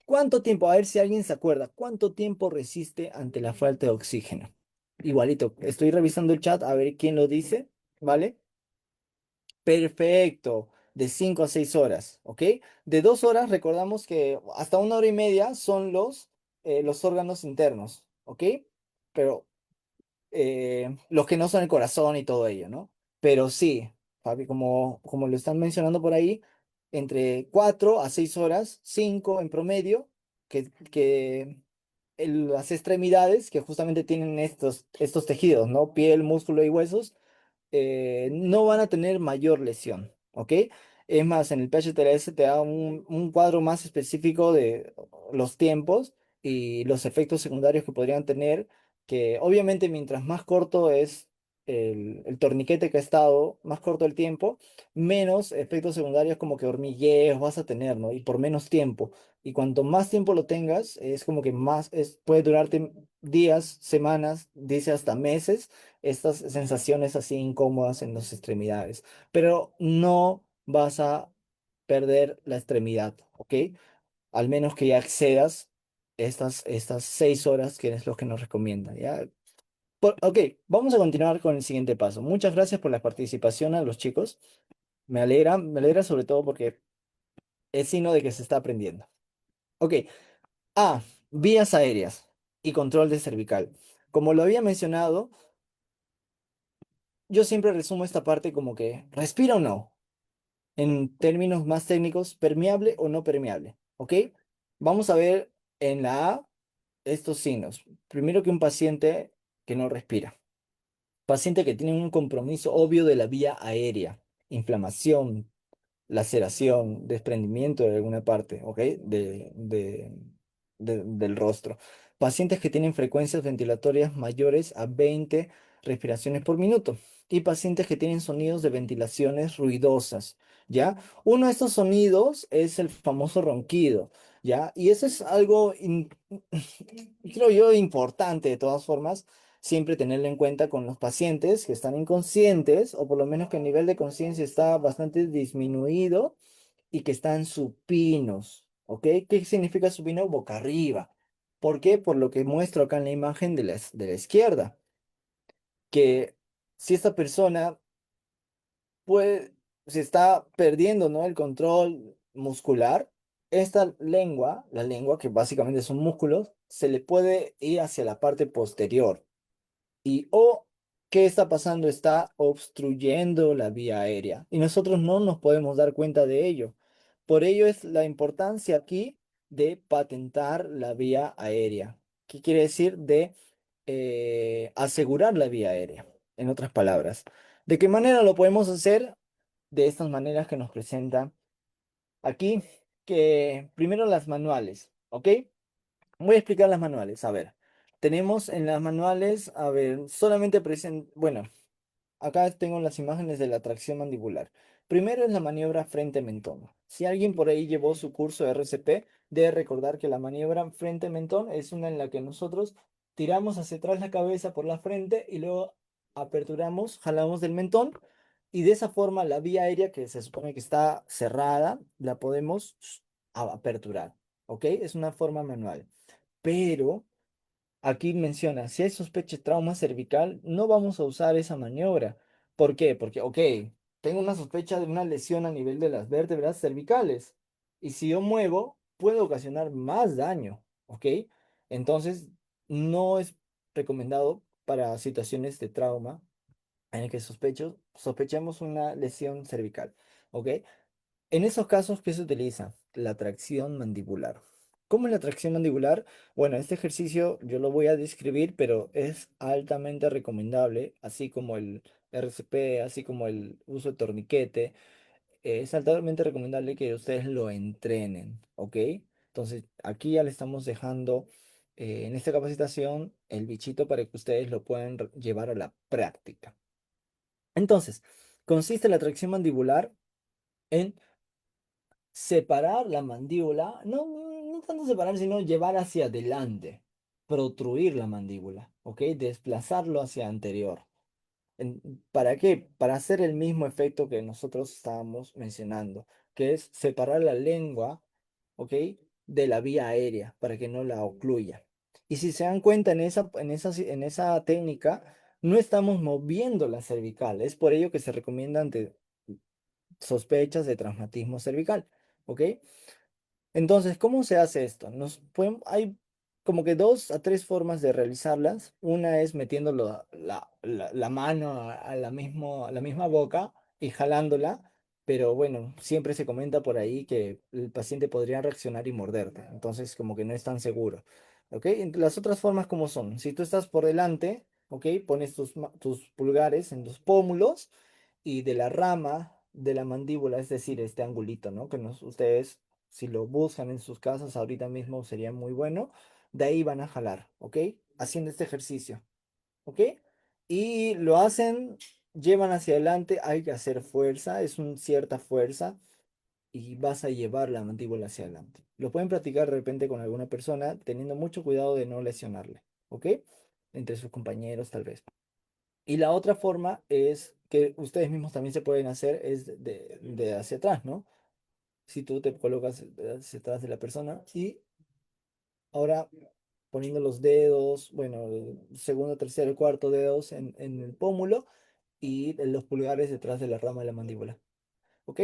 ¿Cuánto tiempo? A ver si alguien se acuerda. ¿Cuánto tiempo resiste ante la falta de oxígeno? Igualito, estoy revisando el chat a ver quién lo dice, ¿vale? Perfecto, de 5 a 6 horas, ¿ok? De 2 horas, recordamos que hasta 1 hora y media son los órganos internos, ¿ok? Pero los que no son el corazón y todo ello, ¿no? Pero sí, Fabi, como lo están mencionando por ahí, entre 4 a 6 horas, 5 en promedio, que las extremidades, que justamente tienen estos tejidos, ¿no? Piel, músculo y huesos, no van a tener mayor lesión, ¿ok? Es más, en el PHTLS te da un cuadro más específico de los tiempos y los efectos secundarios que podrían tener, que obviamente mientras más corto es el torniquete que ha estado, más corto el tiempo, menos efectos secundarios como que hormigueos vas a tener, ¿no? Y por menos tiempo. Y cuanto más tiempo lo tengas, es como que puede durarte días, semanas, dice hasta meses estas sensaciones así incómodas en las extremidades, pero no vas a perder la extremidad, ¿ok? Al menos que ya accedas estas 6 horas, que es lo que nos recomienda, ¿ya? Ok, vamos a continuar con el siguiente paso. Muchas gracias por la participación a los chicos. Me alegra sobre todo porque es signo de que se está aprendiendo. Ok, vías aéreas y control de cervical. Como lo había mencionado, yo siempre resumo esta parte como que respira o no. En términos más técnicos, permeable o no permeable. ¿Ok? Vamos a ver en la A estos signos. Primero que un paciente que no respira. Paciente que tiene un compromiso obvio de la vía aérea. Inflamación, laceración, desprendimiento de alguna parte, ¿ok? Del rostro. Pacientes que tienen frecuencias ventilatorias mayores a 20 respiraciones por minuto. Y pacientes que tienen sonidos de ventilaciones ruidosas, ¿ya? Uno de estos sonidos es el famoso ronquido, ¿ya? Y eso es algo, creo yo, importante de todas formas siempre tenerlo en cuenta con los pacientes que están inconscientes o por lo menos que el nivel de conciencia está bastante disminuido y que están supinos, ¿ok? ¿Qué significa supino? Boca arriba. ¿Por qué? Por lo que muestro acá en la imagen de la izquierda, que si esta persona puede, se está perdiendo, ¿no? El control muscular, esta lengua, la lengua que básicamente son músculos, se le puede ir hacia la parte posterior. Y o qué está pasando, está obstruyendo la vía aérea y nosotros no nos podemos dar cuenta de ello. Por ello es la importancia aquí de patentar la vía aérea. ¿Qué quiere decir? De asegurar la vía aérea, en otras palabras. ¿De qué manera lo podemos hacer? De estas maneras que nos presenta aquí, que primero las manuales, ¿ok? Voy a explicar las manuales. A ver, tenemos en las manuales, a ver, solamente bueno, acá tengo las imágenes de la tracción mandibular. Primero es la maniobra frente-mentón. Si alguien por ahí llevó su curso de RCP, debe recordar que la maniobra frente-mentón es una en la que nosotros tiramos hacia atrás la cabeza por la frente y luego aperturamos, jalamos del mentón y de esa forma la vía aérea que se supone que está cerrada, la podemos aperturar. ¿Ok? Es una forma manual. Pero aquí menciona, si hay sospecha de trauma cervical, no vamos a usar esa maniobra. ¿Por qué? Porque, ok, tengo una sospecha de una lesión a nivel de las vértebras cervicales. Y si yo muevo, puede ocasionar más daño, ¿ok? Entonces, no es recomendado para situaciones de trauma en el que sospechamos una lesión cervical, ¿ok? En esos casos, ¿qué se utiliza? La tracción mandibular. ¿Cómo es la tracción mandibular? Bueno, este ejercicio yo lo voy a describir, pero es altamente recomendable, así como el RCP, así como el uso de torniquete. Es altamente recomendable que ustedes lo entrenen, ¿ok? Entonces, aquí ya le estamos dejando en esta capacitación el bichito para que ustedes lo puedan llevar a la práctica. Entonces, consiste la tracción mandibular en separar la mandíbula, no tanto separar, sino llevar hacia adelante, protruir la mandíbula, ¿ok? Desplazarlo hacia anterior. ¿Para qué? Para hacer el mismo efecto que nosotros estábamos mencionando, que es separar la lengua, ¿ok? De la vía aérea, para que no la ocluya. Y si se dan cuenta en esa técnica, no estamos moviendo la cervical. Es por ello que se recomienda ante sospechas de traumatismo cervical, ¿ok? Entonces, ¿cómo se hace esto? Hay como que 2 a 3 formas de realizarlas. Una es metiendo la mano a la misma boca y jalándola, pero bueno, siempre se comenta por ahí que el paciente podría reaccionar y morderte. Entonces, como que no es tan seguro. ¿Ok? Las otras formas, ¿cómo son? Si tú estás por delante, ¿ok? Pones tus pulgares en los pómulos y de la rama de la mandíbula, es decir, este angulito, ¿no? Ustedes si lo buscan en sus casas ahorita mismo sería muy bueno. De ahí van a jalar, ¿ok? Haciendo este ejercicio, ¿ok? Y lo hacen, llevan hacia adelante, hay que hacer fuerza, es una cierta fuerza y vas a llevar la mandíbula hacia adelante. Lo pueden practicar de repente con alguna persona, teniendo mucho cuidado de no lesionarle, ¿ok? Entre sus compañeros tal vez. Y la otra forma es que ustedes mismos también se pueden hacer es de hacia atrás, ¿no? Si tú te colocas hacia atrás de la persona y ahora poniendo los dedos, bueno, el segundo, tercero, cuarto dedos en el pómulo y los pulgares detrás de la rama de la mandíbula. ¿Ok?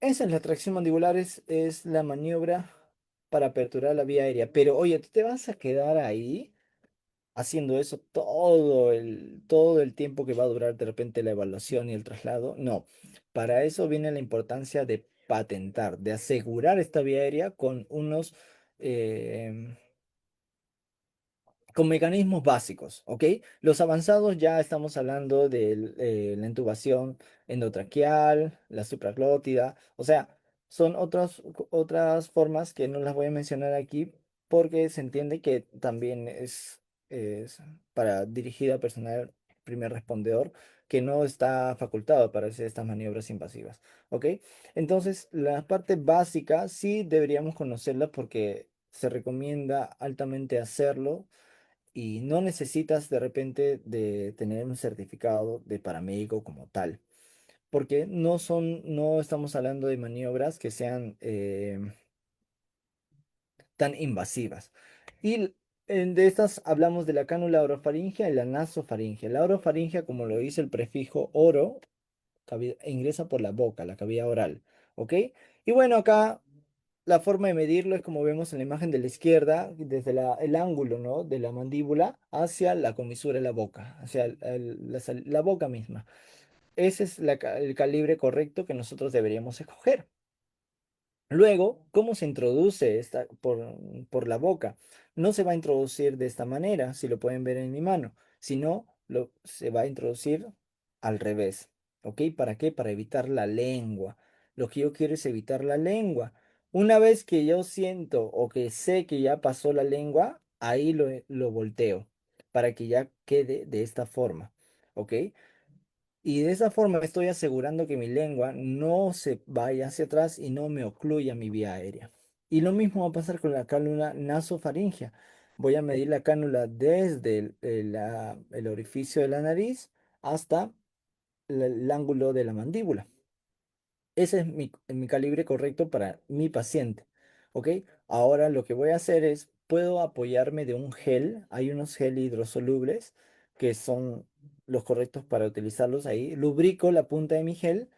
Esa es la tracción mandibular, es la maniobra para aperturar la vía aérea. Pero oye, ¿tú te vas a quedar ahí haciendo eso todo el tiempo que va a durar de repente la evaluación y el traslado? No, para eso viene la importancia de patentar, de asegurar esta vía aérea eh, con mecanismos básicos, ¿ok? Los avanzados ya estamos hablando de la intubación endotraqueal, la supraglótida, o sea, son otras formas que no las voy a mencionar aquí porque se entiende que también es para dirigida a personal primer respondedor que no está facultado para hacer estas maniobras invasivas, ¿ok? Entonces, la parte básica sí deberíamos conocerla porque se recomienda altamente hacerlo y no necesitas de repente de tener un certificado de paramédico como tal, porque no estamos hablando de maniobras que sean tan invasivas. Y de estas hablamos de la cánula orofaringea y la nasofaringea. La orofaringea, como lo dice el prefijo oro, ingresa por la boca, la cavidad oral, ¿ok? Y bueno, acá la forma de medirlo es como vemos en la imagen de la izquierda, desde el ángulo, ¿no? De la mandíbula hacia la comisura de la boca, hacia la boca misma. Ese es el calibre correcto que nosotros deberíamos escoger. Luego, ¿cómo se introduce esta por la boca? No se va a introducir de esta manera, si lo pueden ver en mi mano, sino se va a introducir al revés. ¿Ok? ¿Para qué? Para evitar la lengua. Lo que yo quiero es evitar la lengua. Una vez que yo siento o que sé que ya pasó la lengua, ahí lo volteo para que ya quede de esta forma. ¿Ok? Y de esa forma estoy asegurando que mi lengua no se vaya hacia atrás y no me ocluya mi vía aérea. Y lo mismo va a pasar con la cánula nasofaringea. Voy a medir la cánula desde el orificio de la nariz hasta el ángulo de la mandíbula. Ese es mi calibre correcto para mi paciente. ¿Ok? Ahora lo que voy a hacer es, puedo apoyarme de un gel. Hay unos gel hidrosolubles que son los correctos para utilizarlos ahí. Lubrico la punta de mi gel,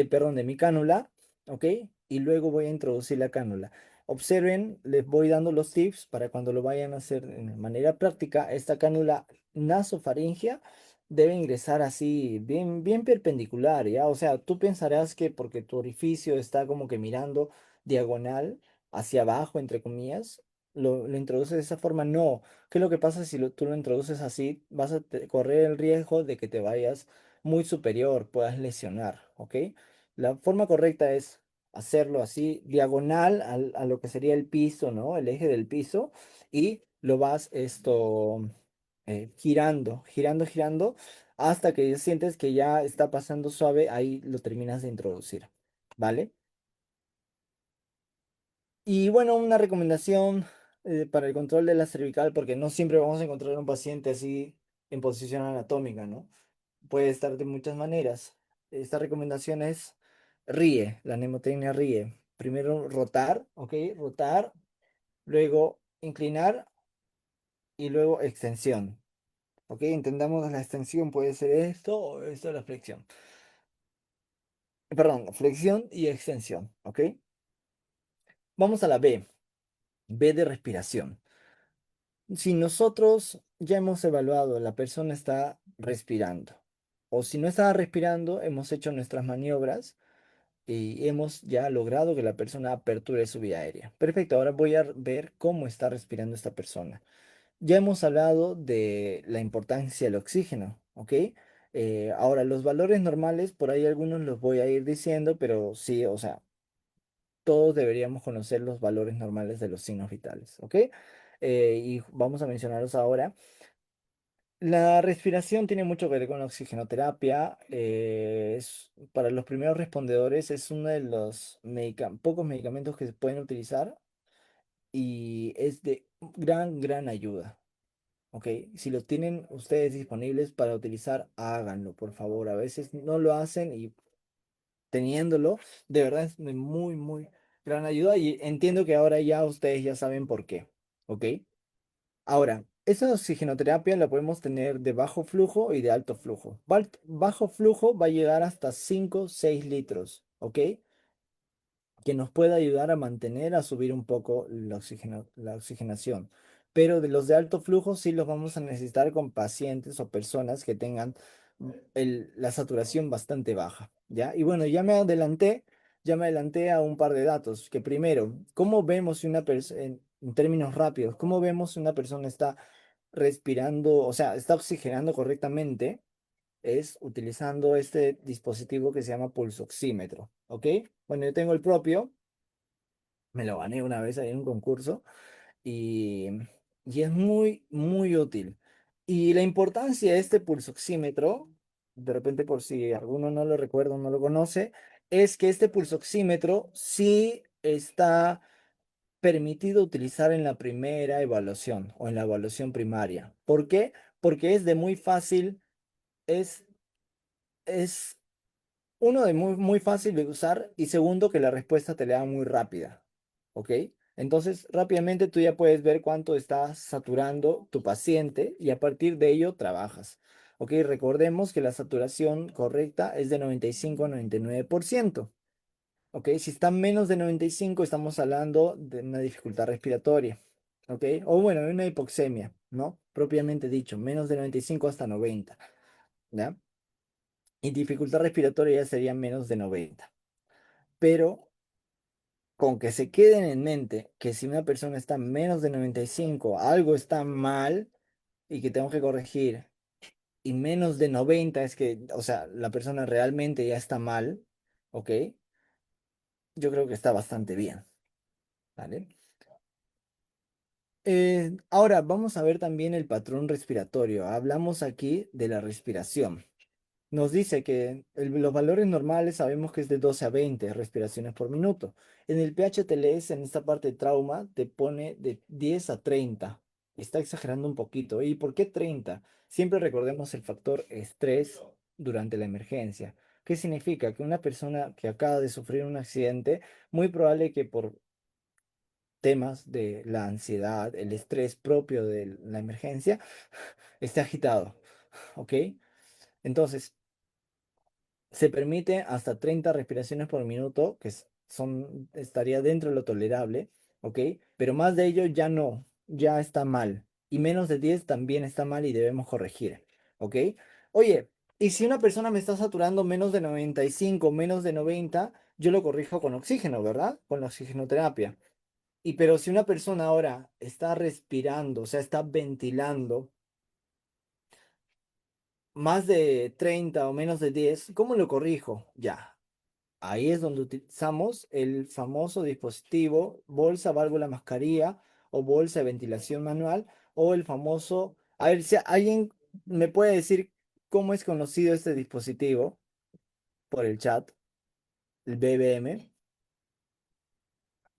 perdón, de mi cánula. ¿Ok? Y luego voy a introducir la cánula. Observen, les voy dando los tips para cuando lo vayan a hacer de manera práctica. Esta cánula nasofaringea debe ingresar así, bien, bien perpendicular, ¿ya? O sea, tú pensarás que porque tu orificio está como que mirando diagonal hacia abajo, entre comillas, lo introduces de esa forma. No. ¿Qué es lo que pasa si tú lo introduces así? Vas a correr el riesgo de que te vayas muy superior, puedas lesionar, ¿ok? La forma correcta es hacerlo así, diagonal a lo que sería el piso, ¿no? El eje del piso, y lo vas girando, girando, girando, hasta que sientes que ya está pasando suave, ahí lo terminas de introducir, ¿vale? Y bueno, una recomendación para el control de la cervical, porque no siempre vamos a encontrar un paciente así en posición anatómica, ¿no? Puede estar de muchas maneras. Esta recomendación es ríe, la mnemotecnia ríe. Primero rotar, ¿ok? Rotar, luego inclinar y luego extensión. ¿Ok? Entendamos la extensión puede ser esto o esto es la flexión. Perdón, flexión y extensión. ¿Ok? Vamos a la B. B de respiración. Si nosotros ya hemos evaluado, la persona está respirando. O si no está respirando, hemos hecho nuestras maniobras y hemos ya logrado que la persona aperture su vía aérea. Perfecto, ahora voy a ver cómo está respirando esta persona. Ya hemos hablado de la importancia del oxígeno, ¿ok? Ahora, los valores normales, por ahí algunos los voy a ir diciendo, pero sí, o sea, todos deberíamos conocer los valores normales de los signos vitales, ¿ok? Y vamos a mencionarlos ahora. La respiración tiene mucho que ver con la oxigenoterapia. Para los primeros respondedores es uno de los pocos medicamentos que se pueden utilizar y es de gran, gran ayuda. Ok, si lo tienen ustedes disponibles para utilizar, háganlo, por favor. A veces no lo hacen y teniéndolo, de verdad es de muy, muy gran ayuda y entiendo que ahora ya ustedes ya saben por qué. Ok, ahora, esa oxigenoterapia la podemos tener de bajo flujo y de alto flujo. Bajo flujo va a llegar hasta 5 6 litros. Ok, que nos pueda ayudar a mantener, a subir un poco la oxigenación. Pero de los de alto flujo sí los vamos a necesitar con pacientes o personas que tengan la saturación bastante baja, ¿ya? Y bueno, ya me adelanté a un par de datos, que primero, ¿cómo vemos si una persona, en términos rápidos, cómo vemos si una persona está respirando, o sea, está oxigenando correctamente? Es utilizando este dispositivo que se llama pulsoxímetro, ¿ok? Bueno, yo tengo el propio, me lo gané una vez ahí en un concurso y, y es muy, muy útil. Y la importancia de este pulsoxímetro, de repente por si alguno no lo recuerda o no lo conoce, es que este pulsoxímetro sí está permitido utilizar en la primera evaluación o en la evaluación primaria. ¿Por qué? Porque es de muy fácil, es, es uno, de muy, muy fácil de usar y segundo, que la respuesta te la da muy rápida. ¿Ok? Entonces, rápidamente tú ya puedes ver cuánto está saturando tu paciente y a partir de ello trabajas. ¿Ok? Recordemos que la saturación correcta es de 95 a 99%. ¿Ok? Si está menos de 95, estamos hablando de una dificultad respiratoria. ¿Ok? O bueno, de una hipoxemia, ¿no? Propiamente dicho, menos de 95 hasta 90. ¿Ya? Y dificultad respiratoria ya sería menos de 90. Pero con que se queden en mente que si una persona está menos de 95 algo está mal y que tengo que corregir, y menos de 90 es que, o sea, la persona realmente ya está mal, ¿ok? Yo creo que está bastante bien, ¿vale? Ahora vamos a ver también el patrón respiratorio. Hablamos aquí de la respiración. Nos dice que los valores normales sabemos que es de 12 a 20 respiraciones por minuto. En el PHTLS, en esta parte de trauma, te pone de 10 a 30. Está exagerando un poquito. ¿Y por qué 30? Siempre recordemos el factor estrés durante la emergencia. ¿Qué significa? Que una persona que acaba de sufrir un accidente, muy probable que por temas de la ansiedad, el estrés propio de la emergencia, esté agitado. ¿Ok? Entonces, se permite hasta 30 respiraciones por minuto, que estaría dentro de lo tolerable, ¿ok? Pero más de ello ya no, ya está mal. Y menos de 10 también está mal y debemos corregir, ¿ok? Oye, y si una persona me está saturando menos de 95, menos de 90, yo lo corrijo con oxígeno, ¿verdad? Con la oxigenoterapia. Y pero si una persona ahora está respirando, o sea, está ventilando más de 30 o menos de 10, ¿cómo lo corrijo? Ya, ahí es donde utilizamos el famoso dispositivo bolsa, válvula, mascarilla o bolsa de ventilación manual o el famoso... A ver, si alguien me puede decir cómo es conocido este dispositivo por el chat, el BBM,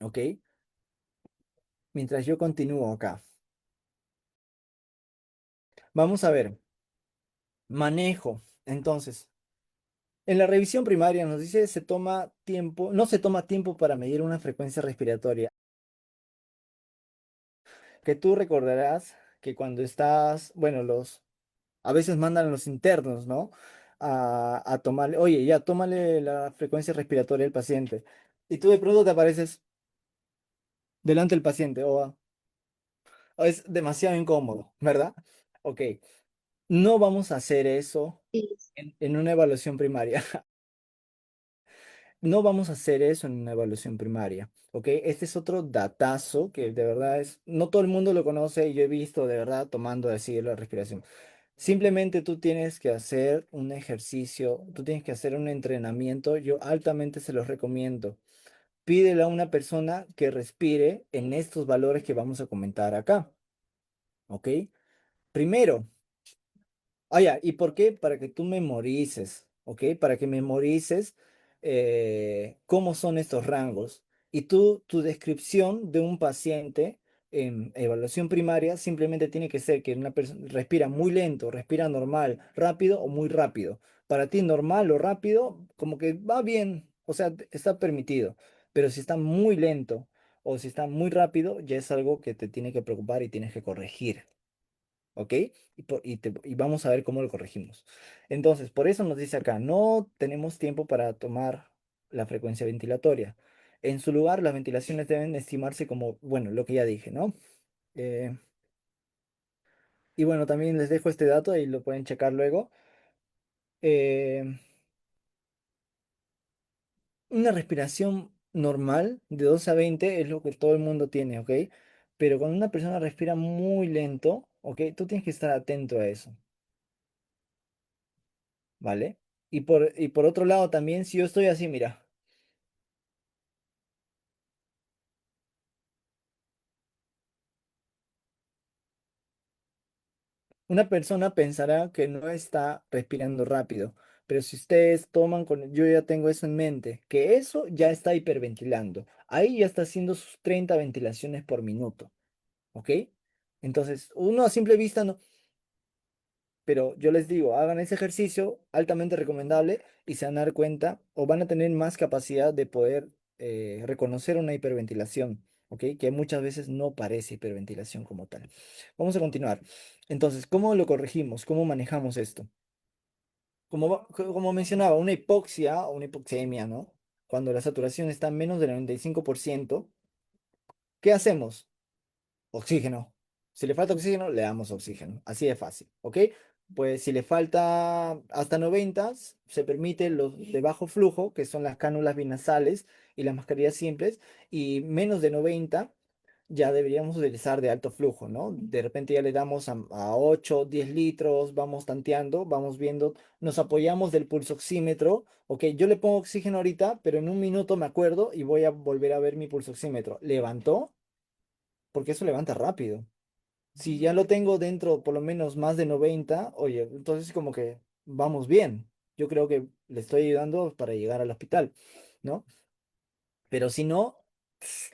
¿ok? Mientras yo continúo acá. Vamos a ver, manejo. Entonces, en la revisión primaria nos dice se toma tiempo, no se toma tiempo para medir una frecuencia respiratoria. Que tú recordarás que cuando estás, bueno, a veces mandan a los internos, ¿no? A tomarle, oye, ya, tómale la frecuencia respiratoria del paciente. Y tú de pronto te apareces delante del paciente, o es demasiado incómodo, ¿verdad? Ok, no vamos a hacer eso Sí. en una evaluación primaria. No vamos a hacer eso en una evaluación primaria, ¿ok? Este es otro datazo que de verdad es, no todo el mundo lo conoce y yo he visto de verdad tomando así la respiración. Simplemente tú tienes que hacer un ejercicio, tú tienes que hacer un entrenamiento, yo altamente se los recomiendo. Pídele a una persona que respire en estos valores que vamos a comentar acá, ¿ok? Primero, ya, ¿y por qué? Para que tú memorices, ¿ok? Para que memorices cómo son estos rangos. Y tú, tu descripción de un paciente en evaluación primaria simplemente tiene que ser que una persona respira muy lento, respira normal, rápido o muy rápido. Para ti normal o rápido, como que va bien, o sea, está permitido. Pero si está muy lento o si está muy rápido, ya es algo que te tiene que preocupar y tienes que corregir. ¿Ok? Y vamos a ver cómo lo corregimos. Entonces, por eso nos dice acá, no tenemos tiempo para tomar la frecuencia ventilatoria. En su lugar, las ventilaciones deben estimarse como, bueno, lo que ya dije, ¿no? Eh, y bueno, también les dejo este dato y lo pueden checar luego. Eh, una respiración normal de 12 a 20 es lo que todo el mundo tiene, ¿ok? Pero cuando una persona respira muy lento, ¿ok? Tú tienes que estar atento a eso. ¿Vale? Y por otro lado también, si yo estoy así, mira, una persona pensará que no está respirando rápido, pero si ustedes toman con, yo ya tengo eso en mente, que eso ya está hiperventilando. Ahí ya está haciendo sus 30 ventilaciones por minuto, ¿ok? Entonces, uno a simple vista no, pero yo les digo, hagan ese ejercicio altamente recomendable y se van a dar cuenta o van a tener más capacidad de poder reconocer una hiperventilación, ¿ok? Que muchas veces no parece hiperventilación como tal. Vamos a continuar. Entonces, ¿cómo lo corregimos? ¿Cómo manejamos esto? Como mencionaba, una hipoxia o una hipoxemia, ¿no? Cuando la saturación está en menos del 95%, ¿qué hacemos? Oxígeno. Si le falta oxígeno, le damos oxígeno. Así de fácil, ¿ok? Pues si le falta hasta 90, se permite los de bajo flujo, que son las cánulas binasales y las mascarillas simples, y menos de 90 ya deberíamos utilizar de alto flujo, ¿no? De repente ya le damos a 8, 10 litros, vamos tanteando, vamos viendo, nos apoyamos del pulsoxímetro, ¿ok? Yo le pongo oxígeno ahorita, pero en un minuto me acuerdo y voy a volver a ver mi pulsoxímetro. ¿Levantó? Porque eso levanta rápido. Si ya lo tengo dentro por lo menos más de 90, oye, entonces como que vamos bien. Yo creo que le estoy ayudando para llegar al hospital, ¿no? Pero si no,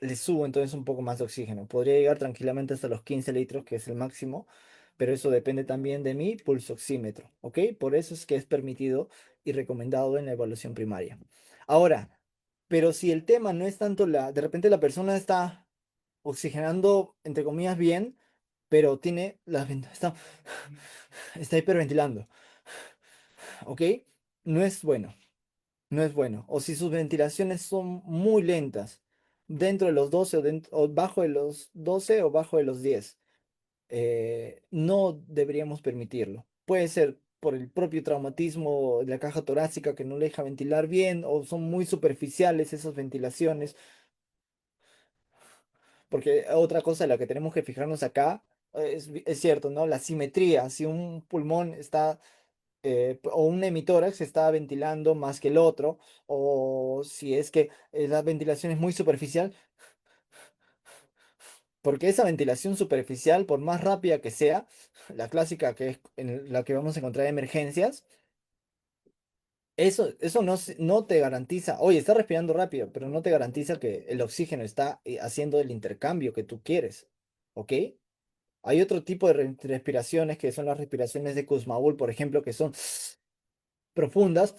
le subo entonces un poco más de oxígeno. Podría llegar tranquilamente hasta los 15 litros, que es el máximo, pero eso depende también de mi pulsoxímetro, ¿ok? Por eso es que es permitido y recomendado en la evaluación primaria. Ahora, pero si el tema no es tanto de repente la persona está oxigenando, entre comillas, bien, pero tiene está hiperventilando, ¿ok? No es bueno, no es bueno. O si sus ventilaciones son muy lentas, dentro de los 12 o bajo de los 12 o bajo de los 10, no deberíamos permitirlo. Puede ser por el propio traumatismo de la caja torácica que no le deja ventilar bien, o son muy superficiales esas ventilaciones, porque otra cosa en la que tenemos que fijarnos acá es cierto, ¿no? La simetría, si un pulmón está o un hemitórax está ventilando más que el otro, o si es que la ventilación es muy superficial, porque esa ventilación superficial, por más rápida que sea, la clásica que es en la que vamos a encontrar emergencias, eso no, no te garantiza, oye, está respirando rápido, pero no te garantiza que el oxígeno está haciendo el intercambio que tú quieres, ¿ok? Hay otro tipo de respiraciones que son las respiraciones de Kussmaul, por ejemplo, que son profundas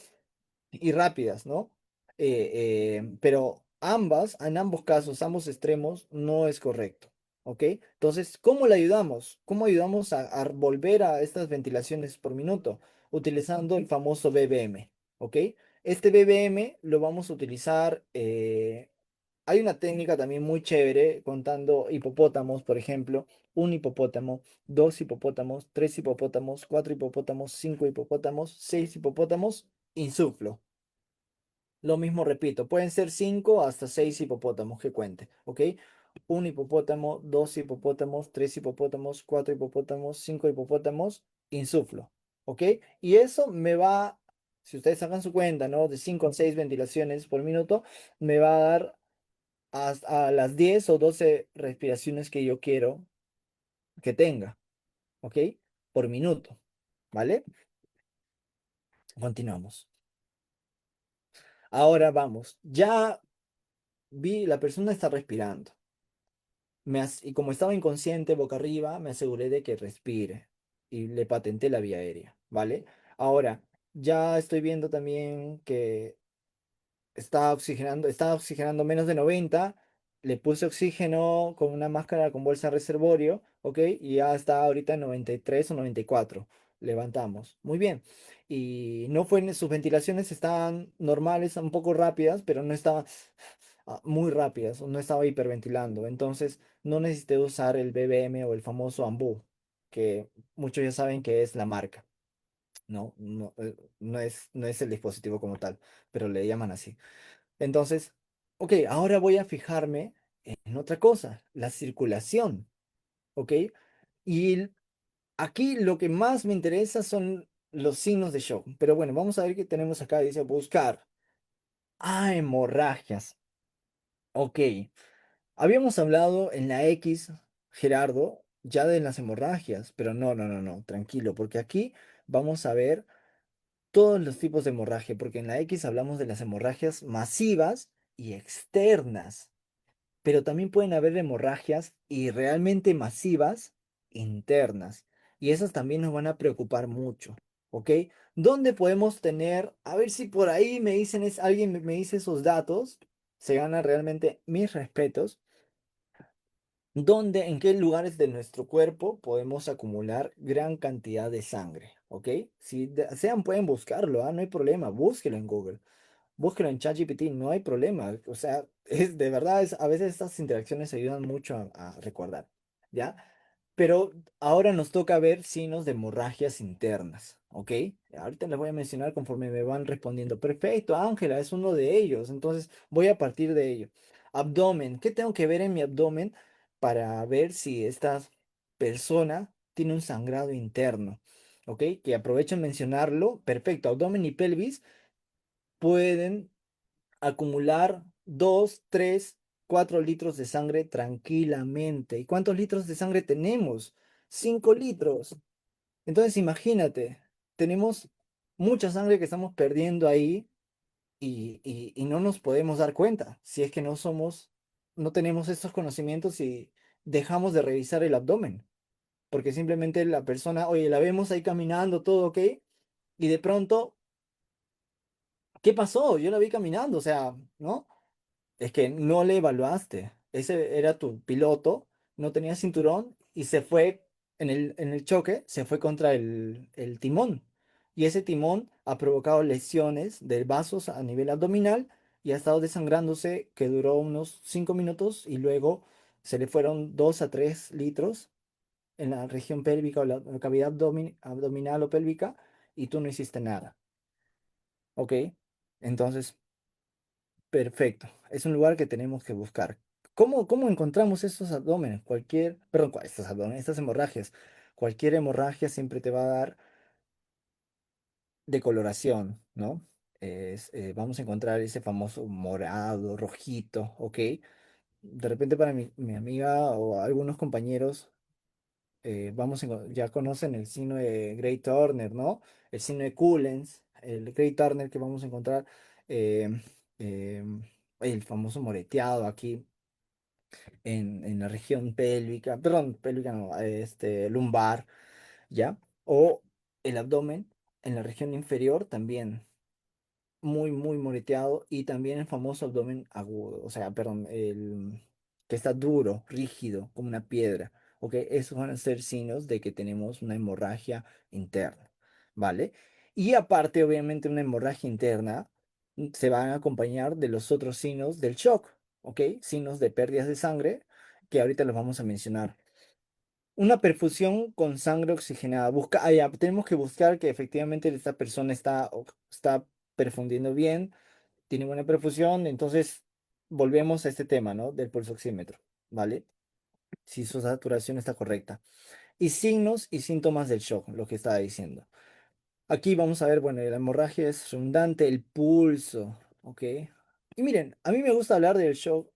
y rápidas, ¿no? Pero en ambos casos, ambos extremos, no es correcto, ¿ok? Entonces, ¿cómo le ayudamos? ¿Cómo ayudamos a volver a estas ventilaciones por minuto? Utilizando el famoso BBM, ¿ok? Este BBM lo vamos a utilizar, hay una técnica también muy chévere contando hipopótamos, por ejemplo, un hipopótamo, dos hipopótamos, tres hipopótamos, cuatro hipopótamos, cinco hipopótamos, seis hipopótamos, insuflo. Lo mismo repito, pueden ser 5 hasta 6 hipopótamos que cuente, ¿ok? Un hipopótamo, dos hipopótamos, tres hipopótamos, cuatro hipopótamos, cinco hipopótamos, insuflo, ¿ok? Y eso me va, si ustedes hagan su cuenta, ¿no? De 5 a 6 ventilaciones por minuto, me va a dar hasta a las 10 o 12 respiraciones que yo quiero que tenga, ¿ok? Por minuto, ¿vale? Continuamos. Ahora vamos, ya vi, la persona está respirando. Y como estaba inconsciente boca arriba, me aseguré de que respire y le patenté la vía aérea, ¿vale? Ahora, ya estoy viendo también que está oxigenando menos de 90, le puse oxígeno con una máscara con bolsa reservorio, ¿ok? Y ya está ahorita en 93 o 94. Levantamos. Muy bien. Y no fue, sus ventilaciones estaban normales, un poco rápidas, pero no estaban muy rápidas, no estaba hiperventilando. Entonces, no necesité usar el BBM o el famoso Ambu, que muchos ya saben que es la marca. No, no, no es el dispositivo como tal, pero le llaman así. Entonces, ok, ahora voy a fijarme en otra cosa, la circulación, ¿ok? Y aquí lo que más me interesa son los signos de shock. Pero bueno, vamos a ver qué tenemos acá. Dice buscar. Ah, hemorragias. Ok. Habíamos hablado en la X, Gerardo, ya de las hemorragias, pero no, tranquilo, porque aquí vamos a ver todos los tipos de hemorragia, porque en la X hablamos de las hemorragias masivas y externas. Pero también pueden haber hemorragias y realmente masivas internas. Y esas también nos van a preocupar mucho, ¿ok? ¿Dónde podemos tener, a ver si por ahí me dicen, alguien me dice esos datos, se gana realmente mis respetos? ¿Dónde, en qué lugares de nuestro cuerpo podemos acumular gran cantidad de sangre? ¿Ok? Si desean, pueden buscarlo, ¿ah? No hay problema, búsquelo en Google. Búsquelo en ChatGPT, no hay problema. O sea, es de verdad, a veces estas interacciones ayudan mucho a recordar, ¿ya? Pero ahora nos toca ver signos de hemorragias internas, ¿ok? Ahorita les voy a mencionar conforme me van respondiendo. Perfecto, Ángela, es uno de ellos. Entonces voy a partir de ello. Abdomen, ¿qué tengo que ver en mi abdomen para ver si esta persona tiene un sangrado interno? ¿Ok? Que aprovecho en mencionarlo. Perfecto, abdomen y pelvis pueden acumular 2, 3, 4 litros de sangre tranquilamente. ¿Y cuántos litros de sangre tenemos? 5 litros. Entonces imagínate, tenemos mucha sangre que estamos perdiendo ahí y no nos podemos dar cuenta si es que no tenemos estos conocimientos y dejamos de revisar el abdomen. Porque simplemente la persona, oye, la vemos ahí caminando, todo ok, y de pronto, ¿qué pasó? Yo la vi caminando, o sea, ¿no? Es que no le evaluaste. Ese era tu piloto, no tenía cinturón y se fue en el choque, se fue contra el timón. Y ese timón ha provocado lesiones de vasos a nivel abdominal y ha estado desangrándose, que duró unos 5 minutos y luego se le fueron 2 a 3 litros en la región pélvica o la cavidad abdominal o pélvica y tú no hiciste nada, ¿ok? Entonces, perfecto. Es un lugar que tenemos que buscar. ¿Cómo encontramos estos abdómenes? Perdón, estos abdómenes, estas hemorragias. Cualquier hemorragia siempre te va a dar decoloración, ¿no? Vamos a encontrar ese famoso morado, rojito, ¿ok? De repente para mi amiga o algunos compañeros ya conocen el signo de Gray Turner, ¿no? El signo de Coulens, el Gray Turner que vamos a encontrar, eh, eh, el famoso moreteado aquí en la región pélvica, perdón, pélvica no, lumbar, ¿ya? O el abdomen en la región inferior también muy, muy moreteado y también el famoso abdomen agudo, o sea, perdón, el que está duro, rígido, como una piedra, ¿ok? Esos van a ser signos de que tenemos una hemorragia interna, ¿vale? Y aparte, obviamente, una hemorragia interna se van a acompañar de los otros signos del shock, ¿ok? Signos de pérdidas de sangre que ahorita los vamos a mencionar. Una perfusión con sangre oxigenada. Tenemos que buscar que efectivamente esta persona está perfundiendo bien, tiene buena perfusión, entonces volvemos a este tema, ¿no? Del pulso oxímetro, ¿vale? Si su saturación está correcta. Y signos y síntomas del shock, lo que estaba diciendo. Aquí vamos a ver, bueno, la hemorragia es redundante, el pulso, ¿ok? Y miren, a mí me gusta hablar del shock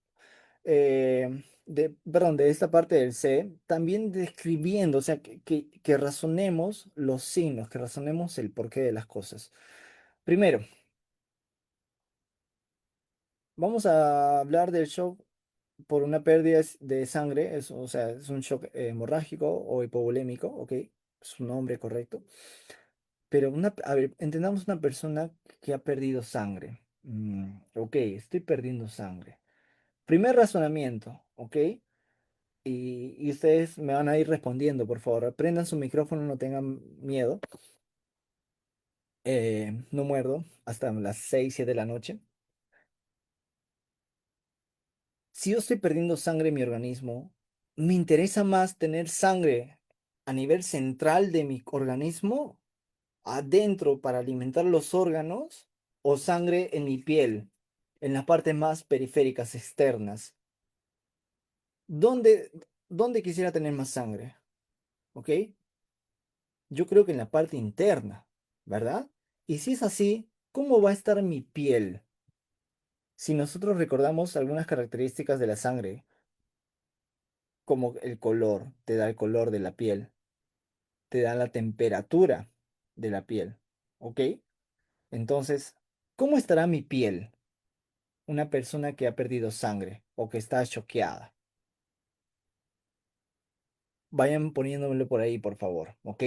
perdón, de esta parte del C, también describiendo, o sea, que razonemos los signos, que razonemos el porqué de las cosas. Primero, vamos a hablar del shock por una pérdida de sangre, o sea, es un shock hemorrágico o hipovolémico, ¿ok? Es su nombre correcto. Pero a ver, entendamos una persona que ha perdido sangre. Ok, estoy perdiendo sangre. Primer razonamiento, ¿ok? Y ustedes me van a ir respondiendo, por favor. Prendan su micrófono, no tengan miedo. No muerdo hasta las 6 7 de la noche. Si yo estoy perdiendo sangre en mi organismo, me interesa más tener sangre a nivel central de mi organismo, adentro para alimentar los órganos, o sangre en mi piel, en las partes más periféricas externas. ¿Dónde, dónde quisiera tener más sangre? ¿Ok? Yo creo que en la parte interna, ¿verdad? Y si es así, ¿cómo va a estar mi piel? Si nosotros recordamos algunas características de la sangre, como el color, te da el color de la piel, te da la temperatura de la piel, ¿ok? Entonces, ¿cómo estará mi piel? Una persona que ha perdido sangre o que está choqueada. Vayan poniéndomelo por ahí, por favor, ¿ok?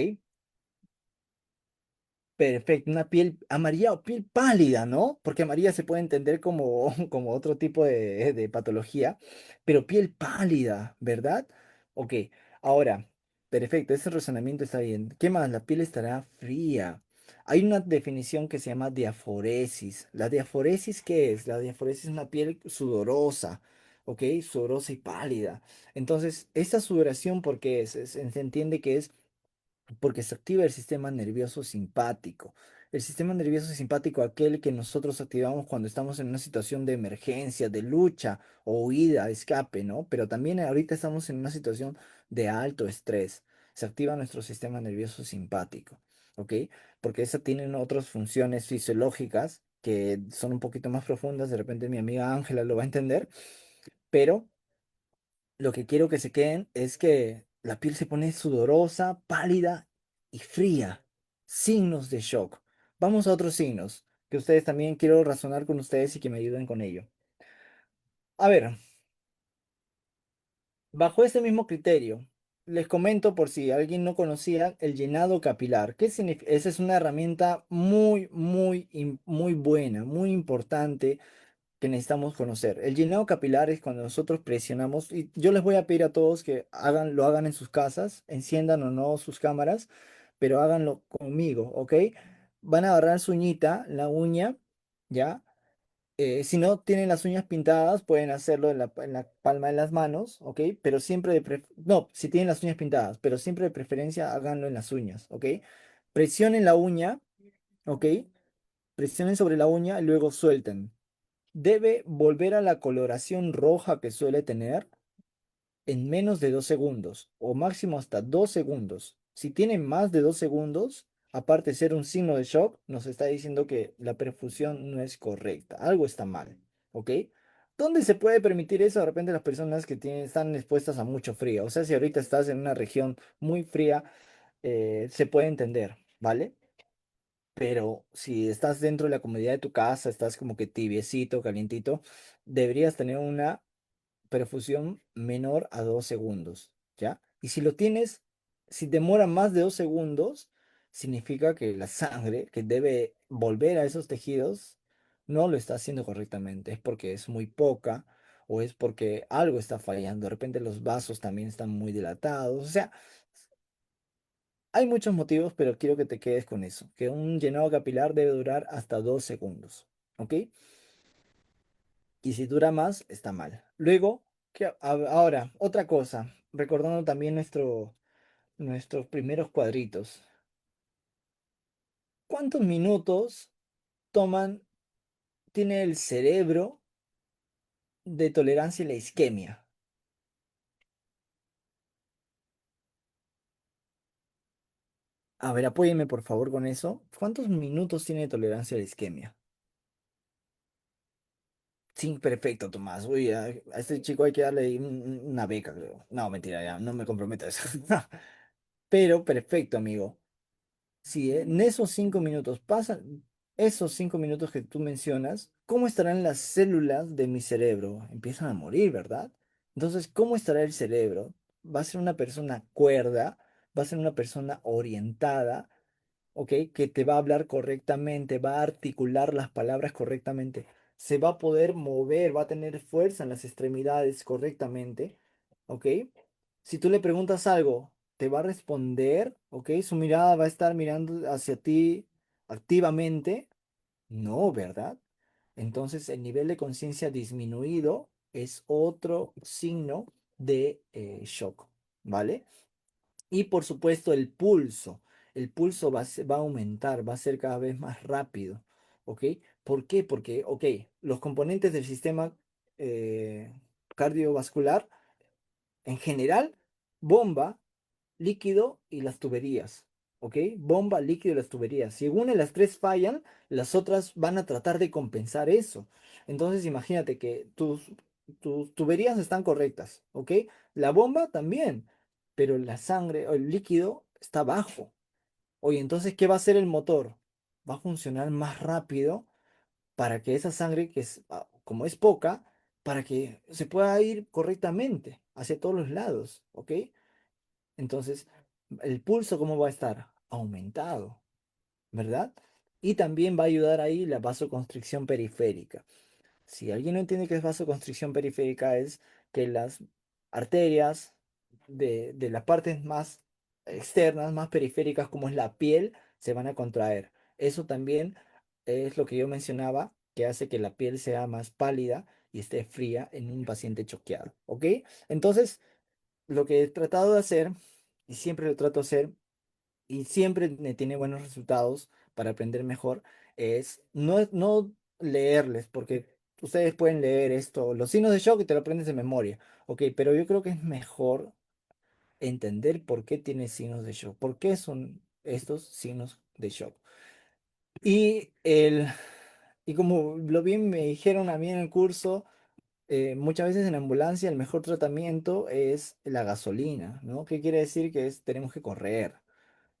Perfecto, una piel amarilla o piel pálida, ¿no? Porque amarilla se puede entender como, como otro tipo de patología, pero piel pálida, ¿verdad? Ok, ahora, perfecto, ese razonamiento está bien. ¿Qué más? La piel estará fría. Hay una definición que se llama diaforesis. ¿La diaforesis qué es? La diaforesis es una piel sudorosa, ¿ok? Sudorosa y pálida. Entonces, esta sudoración, ¿por qué es? Se entiende que es porque se activa el sistema nervioso simpático. El sistema nervioso simpático, aquel que nosotros activamos cuando estamos en una situación de emergencia, de lucha o huida, escape, ¿no? Pero también ahorita estamos en una situación de alto estrés. Se activa nuestro sistema nervioso simpático, ¿ok? Porque esas tienen otras funciones fisiológicas que son un poquito más profundas. De repente mi amiga Ángela lo va a entender, pero lo que quiero que se queden es que la piel se pone sudorosa, pálida y fría. Signos de shock. Vamos a otros signos que ustedes también quiero razonar con ustedes y que me ayuden con ello. A ver, bajo este mismo criterio, les comento por si alguien no conocía el llenado capilar. ¿Qué significa? Esa es una herramienta muy buena, muy importante que necesitamos conocer. El llenado capilar es cuando nosotros presionamos, y yo les voy a pedir a todos que lo hagan en sus casas, enciendan o no sus cámaras, pero háganlo conmigo, ¿ok? Van a agarrar su uñita, la uña, ¿ya? Si no tienen las uñas pintadas, pueden hacerlo en la palma de las manos, ¿ok? Pero siempre no, si tienen las uñas pintadas, pero siempre de preferencia háganlo en las uñas, ¿ok? Presionen la uña ¿ok? Presionen sobre la uña y luego suelten. Debe volver a la coloración roja que suele tener en menos de 2 segundos o máximo hasta 2 segundos. Si tiene más de 2 segundos, aparte de ser un signo de shock, nos está diciendo que la perfusión no es correcta, algo está mal, ¿ok? ¿Dónde se puede permitir eso? De repente las personas que están expuestas a mucho frío. O sea, si ahorita estás en una región muy fría, se puede entender, ¿vale? Pero si estás dentro de la comodidad de tu casa, estás como que tibiecito, calientito, deberías tener una perfusión menor a 2 segundos, ¿ya? Y si lo tienes, si demora más de 2 segundos, significa que la sangre que debe volver a esos tejidos no lo está haciendo correctamente. Es porque es muy poca o es porque algo está fallando. De repente los vasos también están muy dilatados. O sea, hay muchos motivos, pero quiero que te quedes con eso, que un llenado capilar debe durar hasta 2 segundos, ¿ok? Y si dura más, está mal. Luego, ahora, otra cosa, recordando también nuestros primeros cuadritos. ¿Cuántos minutos toman, tiene el cerebro de tolerancia a la isquemia? A ver, apóyeme por favor con eso. ¿Cuántos minutos tiene de tolerancia a la isquemia? Sí, perfecto, Tomás. Uy, a este chico hay que darle una beca, creo. No, mentira, ya, no me comprometo a eso. Pero perfecto, amigo. Si en esos 5 minutos pasan, esos 5 minutos que tú mencionas, ¿cómo estarán las células de mi cerebro? Empiezan a morir, ¿verdad? Entonces, ¿cómo estará el cerebro? Va a ser una persona cuerda, va a ser una persona orientada, ¿ok? Que te va a hablar correctamente, va a articular las palabras correctamente, se va a poder mover, va a tener fuerza en las extremidades correctamente, ¿ok? Si tú le preguntas algo, te va a responder, ¿ok? Su mirada va a estar mirando hacia ti activamente. No, ¿verdad? Entonces el nivel de conciencia disminuido es otro signo de shock, ¿vale? Y por supuesto el pulso. El pulso va a aumentar, va a ser cada vez más rápido, ¿ok? ¿Por qué? Porque, ok, los componentes del sistema eh, cardiovascular en general, bomba, líquido y las tuberías. ¿Ok? Bomba, líquido y las tuberías. Si alguna de las tres fallan, las otras van a tratar de compensar eso. Entonces imagínate que tus tuberías están correctas. ¿Ok? La bomba también. Pero la sangre o el líquido está bajo. Oye, entonces, ¿qué va a hacer el motor? Va a funcionar más rápido para que esa sangre, como es poca, para que se pueda ir correctamente hacia todos los lados, ¿ok? Entonces, el pulso, ¿cómo va a estar? Aumentado, ¿verdad? Y también va a ayudar ahí la vasoconstricción periférica. Si alguien no entiende qué es vasoconstricción periférica, es que las arterias de las partes más externas, más periféricas, como es la piel, se van a contraer. Eso también es lo que yo mencionaba, que hace que la piel sea más pálida y esté fría en un paciente choqueado. ¿Ok? Entonces, lo que he tratado de hacer, y siempre lo trato de hacer, y siempre me tiene buenos resultados para aprender mejor, es no leerles, porque ustedes pueden leer esto, los signos de shock y te lo aprendes de memoria, ok, pero yo creo que es mejor entender por qué tiene signos de shock, por qué son estos signos de shock. Y, y como lo bien me dijeron a mí en el curso, muchas veces en la ambulancia el mejor tratamiento es la gasolina, ¿no? ¿Qué quiere decir? Que tenemos que correr.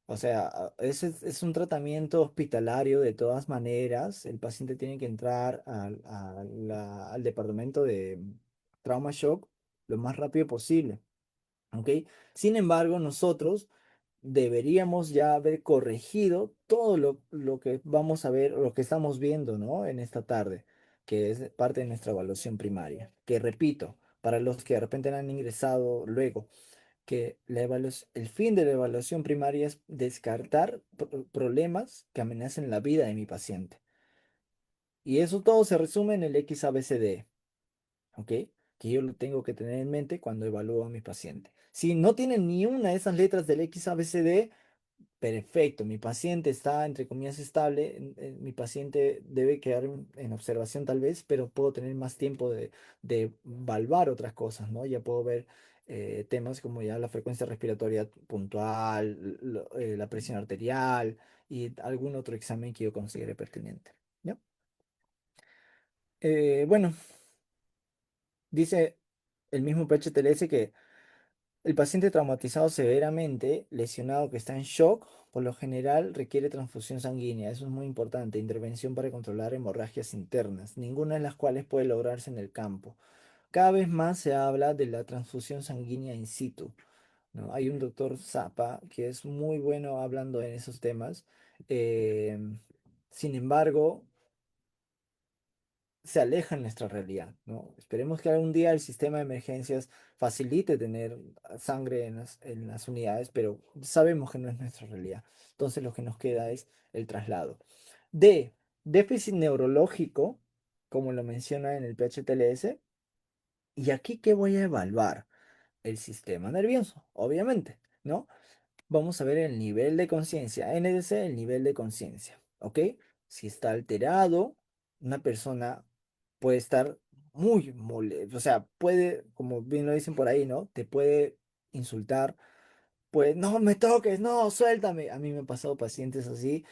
O sea, es un tratamiento hospitalario de todas maneras. El paciente tiene que entrar al departamento de trauma shock lo más rápido posible. ¿Ok? Sin embargo, nosotros deberíamos ya haber corregido todo lo que vamos a ver, lo que estamos viendo, ¿no? En esta tarde, que es parte de nuestra evaluación primaria. Que repito, para los que de repente han ingresado luego que el fin de la evaluación primaria es descartar problemas que amenacen la vida de mi paciente. Y eso todo se resume en el XABCD, ¿ok? Que yo lo tengo que tener en mente cuando evalúo a mi paciente. Si no tienen ni una de esas letras del XABCD, Perfecto, mi paciente está, entre comillas, estable. Mi paciente debe quedar en observación tal vez, pero puedo tener más tiempo de evaluar otras cosas, ¿no? Ya puedo ver temas como ya la frecuencia respiratoria puntual, la presión arterial y algún otro examen que yo considere pertinente, ¿ya? Bueno, dice el mismo PHTLS que el paciente traumatizado severamente, lesionado que está en shock, por lo general requiere transfusión sanguínea. Eso es muy importante. Intervención para controlar hemorragias internas, ninguna de las cuales puede lograrse en el campo. Cada vez más se habla de la transfusión sanguínea in situ, ¿no? Hay un doctor Zapa que es muy bueno hablando en esos temas. Eh, Sin embargo, se aleja de nuestra realidad, ¿no? Esperemos que algún día el sistema de emergencias facilite tener sangre en las unidades, pero sabemos que no es nuestra realidad. Entonces lo que nos queda es el traslado. D, déficit neurológico, como lo menciona en el PHTLS. ¿Y aquí qué voy a evaluar? El sistema nervioso, obviamente, ¿no? Vamos a ver el nivel de conciencia. NDC, el nivel de conciencia, ¿ok? Si está alterado, una persona puede estar muy molesto, o sea, puede, como bien lo dicen por ahí, ¿no? Te puede insultar, pues, no me toques, no, suéltame. A mí me han pasado pacientes así.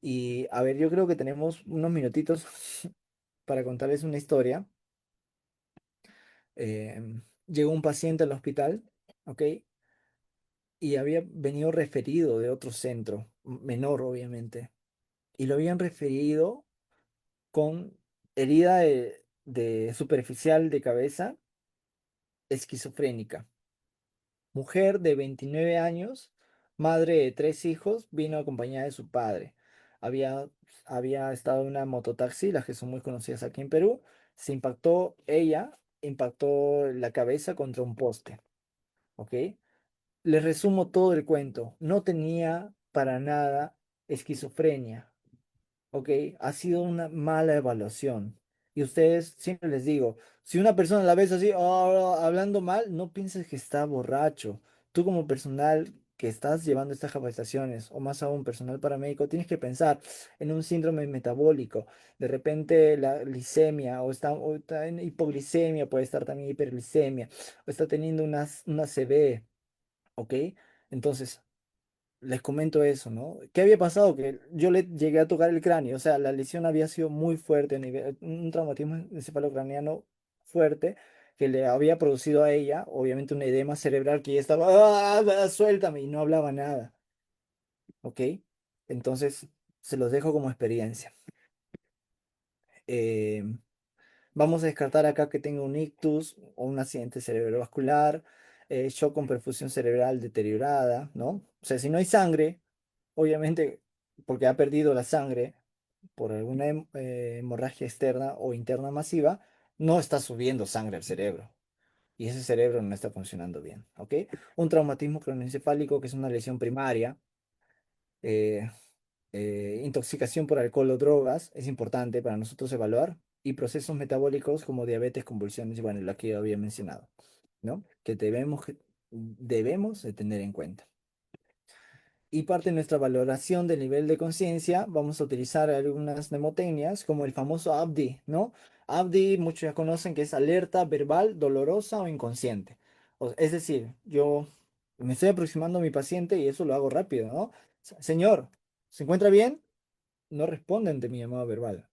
Y, a ver, yo creo que tenemos unos minutitos para contarles una historia. Llegó un paciente al hospital, ¿ok? Y había venido referido de otro centro, menor obviamente, y lo habían referido con herida de superficial de cabeza esquizofrénica. Mujer de 29 años, madre de 3 hijos, vino acompañada de su padre. Había, había estado en una mototaxi, las que son muy conocidas aquí en Perú. Se impactó ella, impactó la cabeza contra un poste, ¿ok? Les resumo todo el cuento. No tenía para nada esquizofrenia. ¿Ok? Ha sido una mala evaluación. Y ustedes, siempre les digo, si una persona la ves así, hablando mal, no pienses que está borracho. Tú como personal que estás llevando estas capacitaciones, o más aún personal paramédico, tienes que pensar en un síndrome metabólico. De repente la glicemia, o está en hipoglicemia, puede estar también hiperglicemia, o está teniendo una CB, ¿ok? Entonces, les comento eso, ¿no? ¿Qué había pasado? Que yo le llegué a tocar el cráneo, o sea, la lesión había sido muy fuerte, un traumatismo encefalocraniano fuerte que le había producido a ella, obviamente un edema cerebral que ella estaba, suéltame, y no hablaba nada, ¿ok? Entonces, se los dejo como experiencia. Eh, Vamos a descartar acá que tenga un ictus o un accidente cerebrovascular, shock con perfusión cerebral deteriorada, ¿no? O sea, si no hay sangre, obviamente, porque ha perdido la sangre por alguna hemorragia externa o interna masiva, no está subiendo sangre al cerebro. Y ese cerebro no está funcionando bien, ¿ok? Un traumatismo craneoencefálico, que es una lesión primaria, eh, intoxicación por alcohol o drogas, es importante para nosotros evaluar. Y procesos metabólicos como diabetes, convulsiones, y bueno, la que yo había mencionado, ¿no? Que debemos de tener en cuenta. Y parte de nuestra valoración del nivel de conciencia, vamos a utilizar algunas mnemotecnias como el famoso ABDI, ¿no? ABDI, muchos ya conocen que es alerta verbal, dolorosa o inconsciente. Es decir, yo me estoy aproximando a mi paciente y eso lo hago rápido, ¿no? Señor, ¿se encuentra bien? No responden de mi llamado verbal.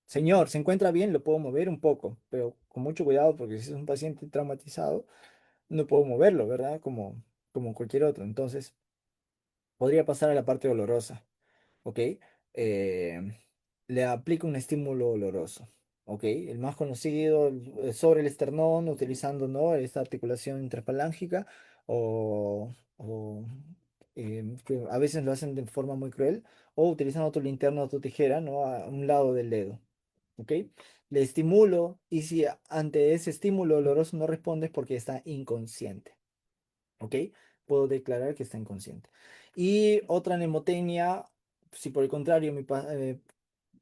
Señor, ¿se encuentra bien? Lo puedo mover un poco, pero con mucho cuidado porque si es un paciente traumatizado, no puedo moverlo, ¿verdad? Como cualquier otro. Entonces, podría pasar a la parte dolorosa. ¿Ok? Eh, Le aplico un estímulo doloroso, ¿ok? El más conocido sobre el esternón, utilizando, ¿no? Esta articulación intrafalángica o que a veces lo hacen de forma muy cruel, o utilizando tu linterna o tu tijera, ¿no? A un lado del dedo, ¿ok? Le estimulo y si ante ese estímulo doloroso no responde es porque está inconsciente. ¿Ok? Puedo declarar que está inconsciente. Y otra mnemotecnia, si por el contrario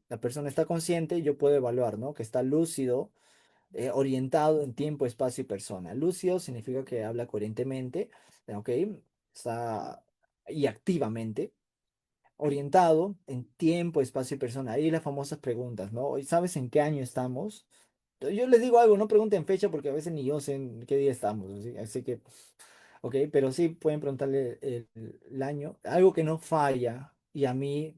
la persona está consciente, yo puedo evaluar, ¿no? Que está lúcido, orientado en tiempo, espacio y persona. Lúcido significa que habla coherentemente, ¿ok? Está y activamente, orientado en tiempo, espacio y persona. Ahí las famosas preguntas, ¿no? ¿Y sabes en qué año estamos? Yo les digo algo, no pregunten fecha porque a veces ni yo sé en qué día estamos, así que, ok, pero sí pueden preguntarle el año. Algo que no falla, y a mí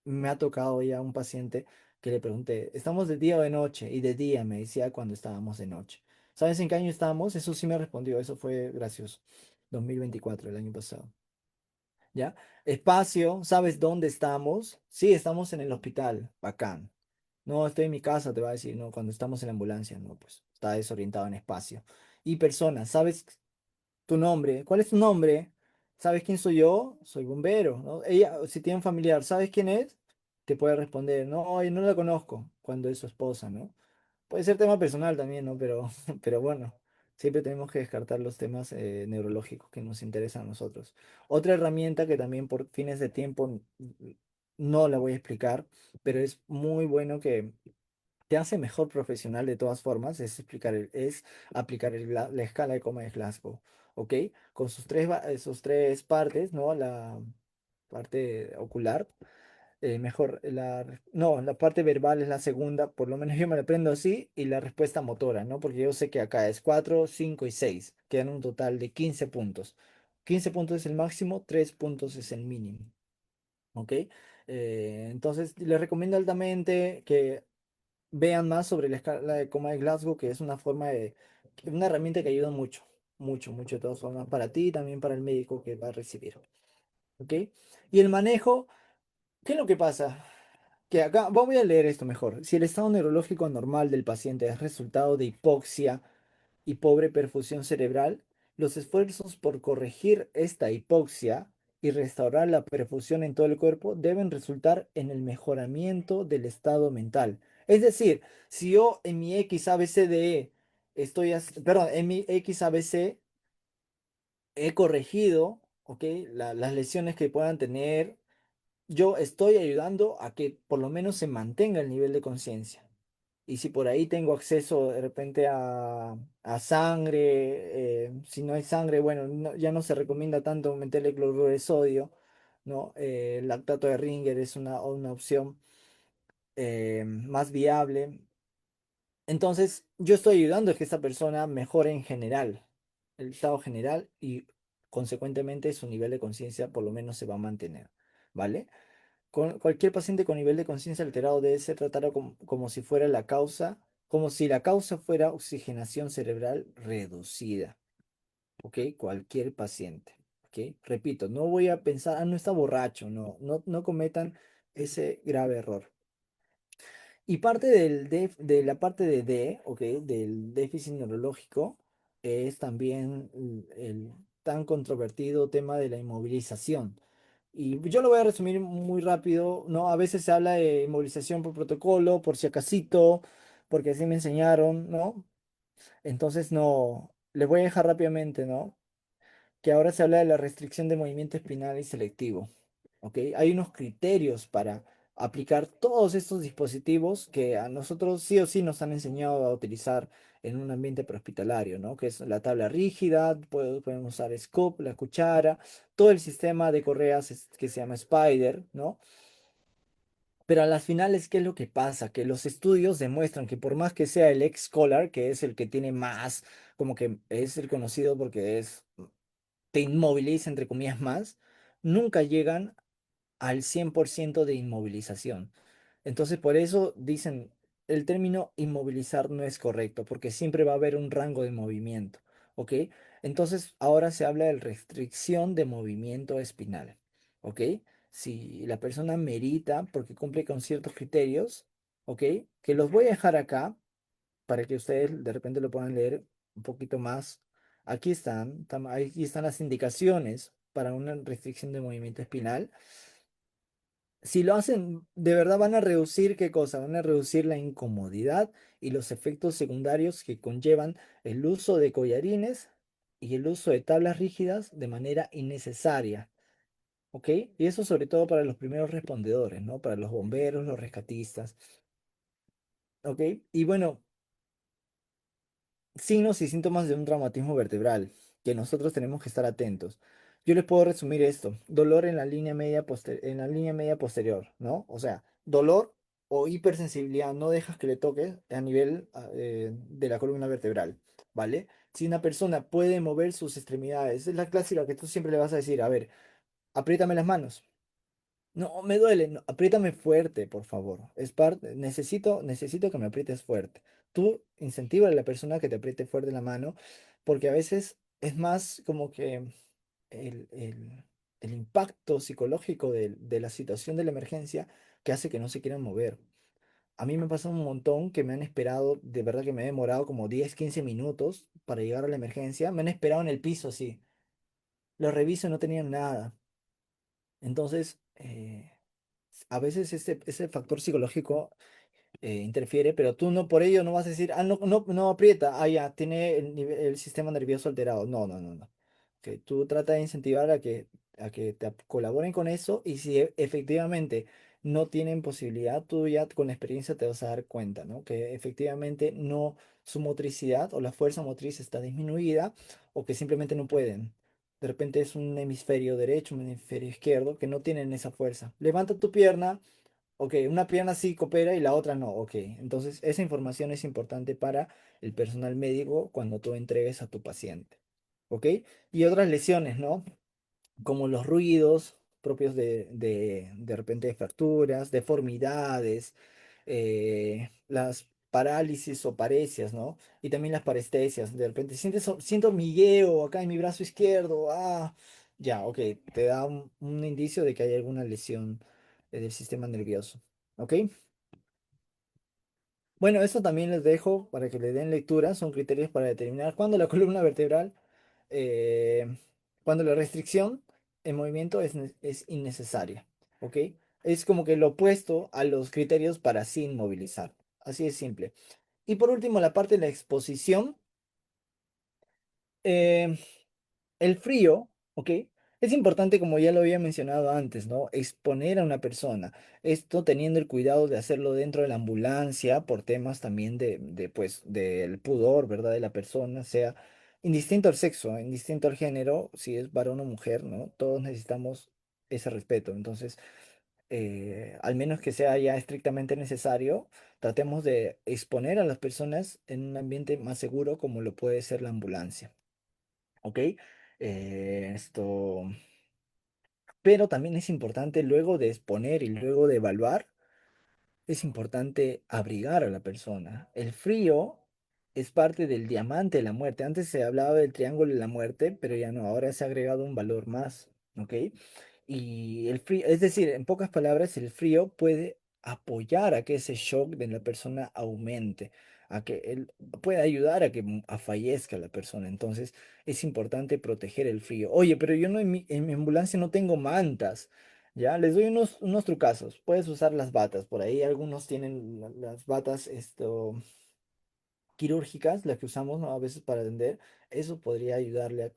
me ha tocado ya un paciente que le pregunté, ¿estamos de día o de noche? Y de día me decía cuando estábamos de noche. ¿Sabes en qué año estamos? Eso sí me respondió, eso fue gracioso. 2024, el año pasado. ¿Ya? Espacio, ¿sabes dónde estamos? Sí, estamos en el hospital, bacán. No, estoy en mi casa, te va a decir, no, cuando estamos en la ambulancia, no, pues está desorientado en espacio. Y persona, ¿sabes tu nombre? ¿Cuál es tu nombre? ¿Sabes quién soy yo? Soy bombero, ¿no? Ella, si tiene un familiar, ¿sabes quién es? Te puede responder, no, oye, no la conozco, cuando es su esposa, ¿no? Puede ser tema personal también, ¿no? Pero, pero bueno, siempre tenemos que descartar los temas neurológicos que nos interesan a nosotros. Otra herramienta que también por fines de tiempo no la voy a explicar, pero es muy bueno que te hace mejor profesional de todas formas, es es aplicar la escala de coma de Glasgow, ¿ok? Con sus tres partes, ¿no? La parte ocular mejor, no, la parte verbal es la segunda, por lo menos yo me la aprendo así, y la respuesta motora, ¿no? Porque yo sé que acá es 4 5 y 6 quedan un total de 15 puntos. 15 puntos es el máximo, 3 puntos es el mínimo, ¿ok? Entonces, les recomiendo altamente que vean más sobre la escala de coma de Glasgow, que es una forma una herramienta que ayuda mucho, mucho, mucho de todas formas, para ti y también para el médico que va a recibir, ¿ok? Y el manejo. ¿Qué es lo que pasa? Que acá, voy a leer esto mejor. Si el estado neurológico normal del paciente es resultado de hipoxia y pobre perfusión cerebral, los esfuerzos por corregir esta hipoxia y restaurar la perfusión en todo el cuerpo deben resultar en el mejoramiento del estado mental. Es decir, si yo en mi XABCDE perdón, en mi XABC he corregido, ¿ok? Las lesiones que puedan tener yo estoy ayudando a que por lo menos se mantenga el nivel de conciencia. Y si por ahí tengo acceso de repente a sangre, si no hay sangre, bueno, ya no se recomienda tanto meterle cloruro de sodio, ¿no? Lactato de Ringer es una opción más viable. Entonces, yo estoy ayudando a que esta persona mejore en general, el estado general y consecuentemente su nivel de conciencia por lo menos se va a mantener, ¿vale? Cualquier paciente con nivel de conciencia alterado debe ser tratado como si fuera la causa, como si la causa fuera oxigenación cerebral reducida, ¿ok? Cualquier paciente, ¿ok? Repito, no voy a pensar, no está borracho, no cometan ese grave error. Y parte de la parte de D, ¿ok? Del déficit neurológico es también el tan controvertido tema de la inmovilización. Y yo lo voy a resumir muy rápido, ¿no? A veces se habla de inmovilización por protocolo, por si acasito, porque así me enseñaron, ¿no? Entonces, no, les voy a dejar rápidamente, ¿no? Que ahora se habla de la restricción de movimiento espinal y selectivo, ¿ok? Hay unos criterios para aplicar todos estos dispositivos que a nosotros sí o sí nos han enseñado a utilizar en un ambiente prehospitalario, ¿no? Que es la tabla rígida, pueden usar scope, la cuchara, todo el sistema de correas que se llama Spider, ¿no? Pero a las finales, ¿qué es lo que pasa? Que los estudios demuestran que por más que sea el ex-Scholar, que es el que tiene más, como que es el conocido porque te inmoviliza, entre comillas, más, nunca llegan al 100% de inmovilización. Entonces, por eso dicen, el término inmovilizar no es correcto, porque siempre va a haber un rango de movimiento, ¿ok? Entonces, ahora se habla de restricción de movimiento espinal, ¿ok? Si la persona merita, porque cumple con ciertos criterios, ¿ok? Que los voy a dejar acá para que ustedes de repente lo puedan leer un poquito más. Aquí están las indicaciones para una restricción de movimiento espinal. Si lo hacen, de verdad van a reducir ¿qué cosa? Van a reducir la incomodidad y los efectos secundarios que conllevan el uso de collarines y el uso de tablas rígidas de manera innecesaria. ¿Ok? Y eso sobre todo para los primeros respondedores, ¿no? Para los bomberos, los rescatistas. ¿Ok? Y bueno, signos y síntomas de un traumatismo vertebral, que nosotros tenemos que estar atentos. Yo les puedo resumir esto. Dolor en la línea media en la línea media posterior, ¿no? O sea, dolor o hipersensibilidad, no dejas que le toques a nivel de la columna vertebral, ¿vale? Si una persona puede mover sus extremidades, es la clásica que tú siempre le vas a decir, a ver, apriétame las manos. No, me duele, no, apriétame fuerte, por favor. Es parte, necesito que me aprietes fuerte. Tú incentiva a la persona que te apriete fuerte la mano, porque a veces es más como que el, el- el impacto psicológico de la situación de la emergencia que hace que no se quieran mover. A mí me pasa un montón que me han esperado, de verdad que me he demorado como 10 15 minutos para llegar a la emergencia. Me han esperado en el piso así. Lo reviso y no tenían nada. Entonces, a veces ese factor psicológico interfiere, pero tú no por ello no vas a decir, ah, no, no, no aprieta, ah, ya, tiene el sistema nervioso alterado. No, no, no, no. Que tú trata de incentivar a que colaboren con eso y si efectivamente no tienen posibilidad, tú ya con la experiencia te vas a dar cuenta, ¿no? Que efectivamente no, su motricidad o la fuerza motriz está disminuida o que simplemente no pueden. De repente es un hemisferio derecho, un hemisferio izquierdo que no tienen esa fuerza. Levanta tu pierna. Ok, una pierna sí coopera y la otra no. Ok, entonces esa información es importante para el personal médico cuando tú entregues a tu paciente. Ok, y otras lesiones, ¿no? Como los ruidos propios de repente de fracturas, deformidades, las parálisis o parecias, ¿no? Y también las parestesias. De repente siento hormigueo acá en mi brazo izquierdo. Ah, ya, ok, te da un indicio de que hay alguna lesión del sistema nervioso. ¿Ok? Bueno, eso también les dejo para que le den lectura. Son criterios para determinar cuándo la columna vertebral, eh, cuando la restricción en movimiento es innecesaria. ¿Ok? Es como que lo opuesto a los criterios para sí inmovilizar. Así de simple. Y por último, la parte de la exposición. eh, El frío, ¿ok? Es importante, como ya lo había mencionado antes, ¿no? Exponer a una persona. Esto teniendo el cuidado de hacerlo dentro de la ambulancia por temas también pues, del pudor, ¿verdad? De la persona, sea indistinto al sexo, indistinto al género, si es varón o mujer, ¿no? Todos necesitamos ese respeto. Entonces, al menos que sea ya estrictamente necesario, tratemos de exponer a las personas en un ambiente más seguro como lo puede ser la ambulancia. ¿Ok? Esto, pero también es importante luego de exponer y luego de evaluar, es importante abrigar a la persona. El frío es parte del diamante de la muerte. Antes se hablaba del triángulo de la muerte, pero ya no, ahora se ha agregado un valor más, ¿ok? Y el frío, es decir, en pocas palabras, el frío puede apoyar a que ese shock de la persona aumente, a que él puede ayudar a que fallezca la persona. Entonces, es importante proteger el frío. Oye, pero yo no en mi ambulancia no tengo mantas. Ya, les doy unos trucazos. Puedes usar las batas. Por ahí algunos tienen las batas quirúrgicas, las que usamos, ¿no? A veces para atender. Eso podría ayudarle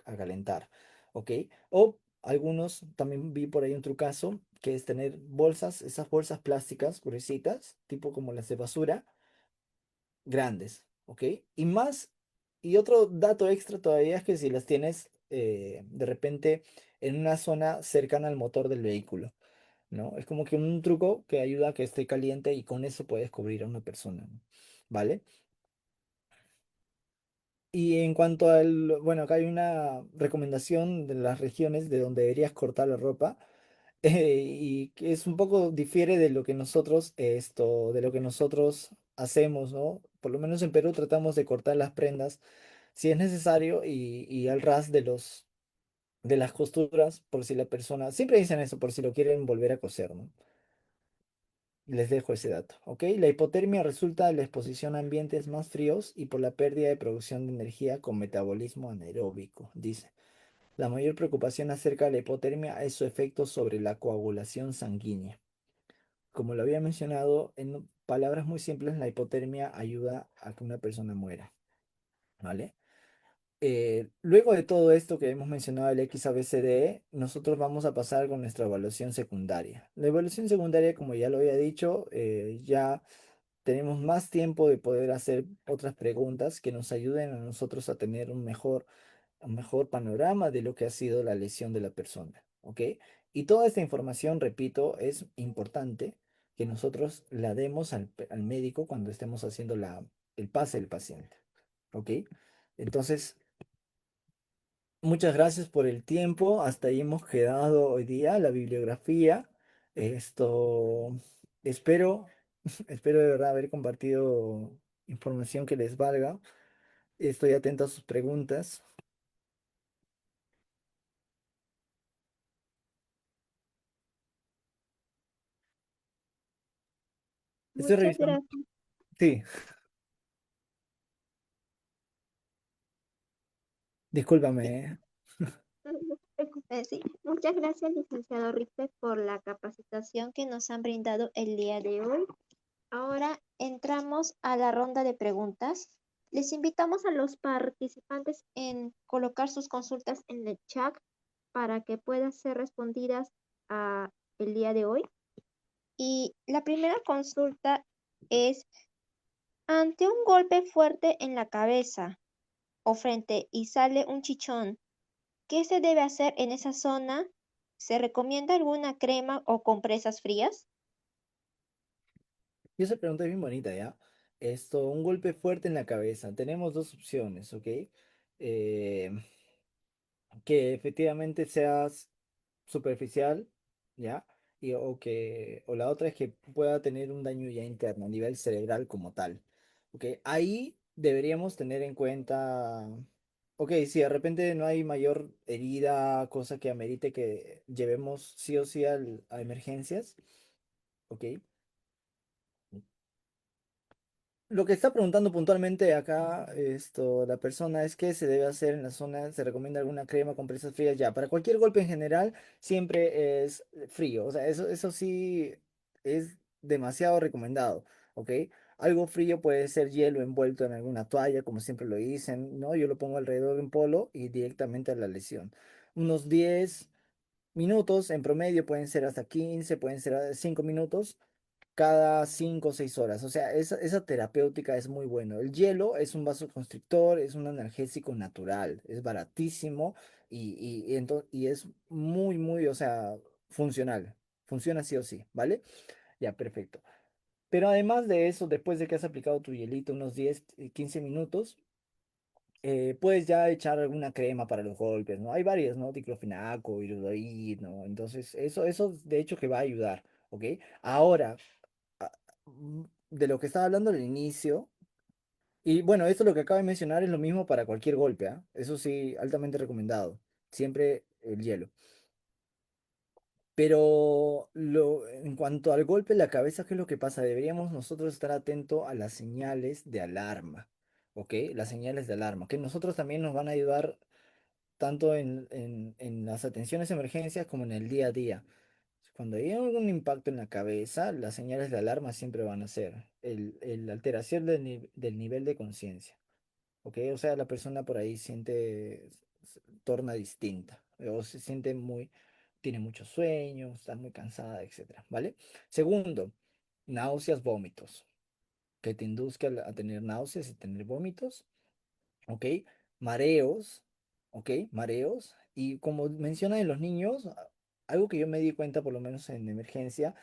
a calentar. ¿Ok? O algunos, también vi por ahí un trucazo, que es tener bolsas, esas bolsas plásticas gruesitas, tipo como las de basura, grandes. ¿Ok? Y más, y otro dato extra todavía es que si las tienes de repente en una zona cercana al motor del vehículo. ¿No? Es como que un truco que ayuda a que esté caliente y con eso puedes cubrir a una persona, ¿no? ¿Vale? Y en cuanto al, bueno, acá hay una recomendación de las regiones de donde deberías cortar la ropa y que es un poco difiere de lo que nosotros, de lo que nosotros hacemos, ¿no? Por lo menos en Perú tratamos de cortar las prendas si es necesario y al ras de las costuras por si la persona, siempre dicen eso, por si lo quieren volver a coser, ¿no? Les dejo ese dato, ¿ok? La hipotermia resulta de la exposición a ambientes más fríos y por la pérdida de producción de energía con metabolismo anaeróbico, dice. La mayor preocupación acerca de la hipotermia es su efecto sobre la coagulación sanguínea. Como lo había mencionado, en palabras muy simples, la hipotermia ayuda a que una persona muera, ¿vale? Luego de todo esto que hemos mencionado, el XABCDE, nosotros vamos a pasar con nuestra evaluación secundaria. La evaluación secundaria, como ya lo había dicho, ya tenemos más tiempo de poder hacer otras preguntas que nos ayuden a nosotros a tener un mejor un mejor panorama de lo que ha sido la lesión de la persona, ¿ok? Y toda esta información, repito, es importante que nosotros la demos al médico cuando estemos haciendo el pase del paciente, ¿ok? Entonces, muchas gracias por el tiempo. Hasta ahí hemos quedado hoy día, la bibliografía. Esto, espero, espero de verdad haber compartido información que les valga. Estoy atento a sus preguntas. Estoy Muchas revisando. gracias. Sí, discúlpame. No se preocupe, sí. Muchas gracias, licenciado Richter, por la capacitación que nos han brindado el día de hoy. Ahora entramos a la ronda de preguntas. Les invitamos a los participantes en colocar sus consultas en el chat para que puedan ser respondidas el día de hoy. Y la primera consulta es, ante un golpe fuerte en la cabeza o frente y sale un chichón, ¿qué se debe hacer en esa zona? ¿Se recomienda alguna crema o compresas frías? Y esa pregunta es bien bonita, ¿ya? Esto, un golpe fuerte en la cabeza. Tenemos dos opciones, ¿ok? Eh, que efectivamente seas superficial, ¿ya? O la otra es que pueda tener un daño ya interno a nivel cerebral como tal, ¿ok? Ahí deberíamos tener en cuenta, ok, si de repente no hay mayor herida, cosa que amerite que llevemos sí o sí a emergencias, ¿ok? Lo que está preguntando puntualmente acá, la persona es qué se debe hacer en la zona, se recomienda alguna crema con presas frías ya. Para cualquier golpe en general, siempre es frío. O sea, eso sí es demasiado recomendado, ¿ok? Algo frío puede ser hielo envuelto en alguna toalla, como siempre lo dicen, ¿no? Yo lo pongo alrededor de un polo y directamente a la lesión. Unos 10 minutos en promedio, pueden ser hasta 15, pueden ser 5 minutos cada 5 o 6 horas. O sea, esa terapéutica es muy bueno. El hielo es un vasoconstrictor, es un analgésico natural, es baratísimo y es muy, muy, o sea, funcional. Funciona sí o sí, ¿vale? Ya, perfecto. Pero además de eso, después de que has aplicado tu hielito unos 10 15 minutos, puedes ya echar alguna crema para los golpes, ¿no? Hay varias, ¿no? Diclofenaco, Irudoid, ¿no? Entonces, eso de hecho que va a ayudar, ¿ok? Ahora, ah, de lo que estaba hablando al inicio, y bueno, esto lo que acabo de mencionar es lo mismo para cualquier golpe, ¿ah? Eso sí, altamente recomendado. Siempre el hielo. Pero en cuanto al golpe en la cabeza, ¿qué es lo que pasa? Deberíamos nosotros estar atentos a las señales de alarma, ¿ok? Las señales de alarma, que nosotros también nos van a ayudar tanto en las atenciones de emergencias como en el día a día. Cuando hay algún impacto en la cabeza, las señales de alarma siempre van a ser el alteración del nivel de conciencia, ¿ok? O sea, la persona por ahí torna distinta, o se siente tiene mucho sueño, está muy cansada, etcétera, ¿vale? Segundo, náuseas, vómitos, que te induzca a tener náuseas y tener vómitos, ¿ok? Mareos, ¿ok? Mareos. Y como menciona en los niños, algo que yo me di cuenta, por lo menos en emergencia,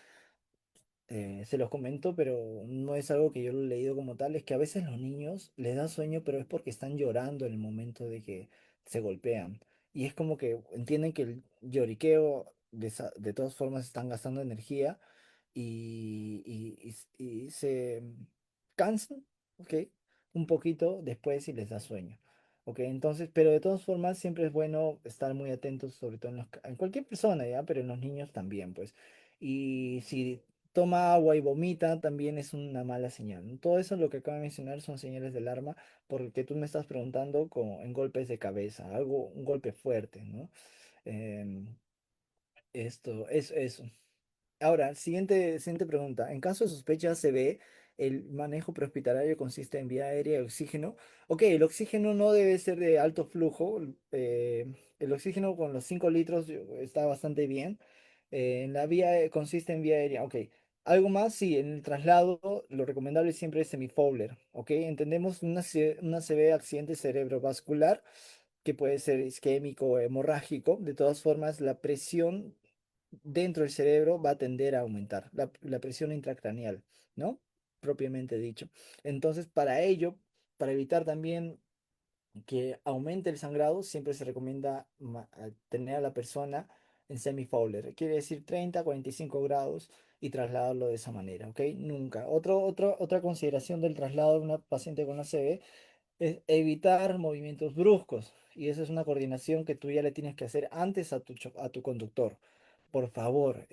se los comento, pero no es algo que yo lo he leído como tal, es que a veces los niños les da sueño, pero es porque están llorando en el momento de que se golpean. Y es como que entienden que el lloriqueo de todas formas están gastando energía y se cansan, ¿ok? Un poquito después y les da sueño. ¿Ok? Entonces, pero de todas formas siempre es bueno estar muy atentos, sobre todo en cualquier persona, ¿ya? Pero en los niños también, pues. Y si toma agua y vomita, también es una mala señal, ¿no? Todo eso lo que acabo de mencionar son señales de alarma, porque tú me estás preguntando como en golpes de cabeza, un golpe fuerte, ¿no? Em, esto es eso. Ahora, siguiente pregunta. En caso de sospecha ACV, el manejo prehospitalario consiste en vía aérea y oxígeno. Ok, el oxígeno no debe ser de alto flujo. El oxígeno con los 5 litros está bastante bien. En la vía consiste en vía aérea. Ok. Algo más, sí, en el traslado lo recomendable siempre es semifowler. Ok, entendemos una ACV, accidente cerebrovascular. que puede ser isquémico o hemorrágico, de todas formas la presión dentro del cerebro va a tender a aumentar, la presión intracraneal, ¿no? Propiamente dicho. Entonces, para ello, para evitar también que aumente el sangrado, siempre se recomienda tener a la persona en semi-Fowler. Quiere decir 30, 45 grados y trasladarlo de esa manera, ¿ok? Nunca. Otra consideración del traslado de una paciente con ACV es evitar movimientos bruscos. Y esa es una coordinación que tú ya le tienes que hacer antes a tu conductor. Por favor,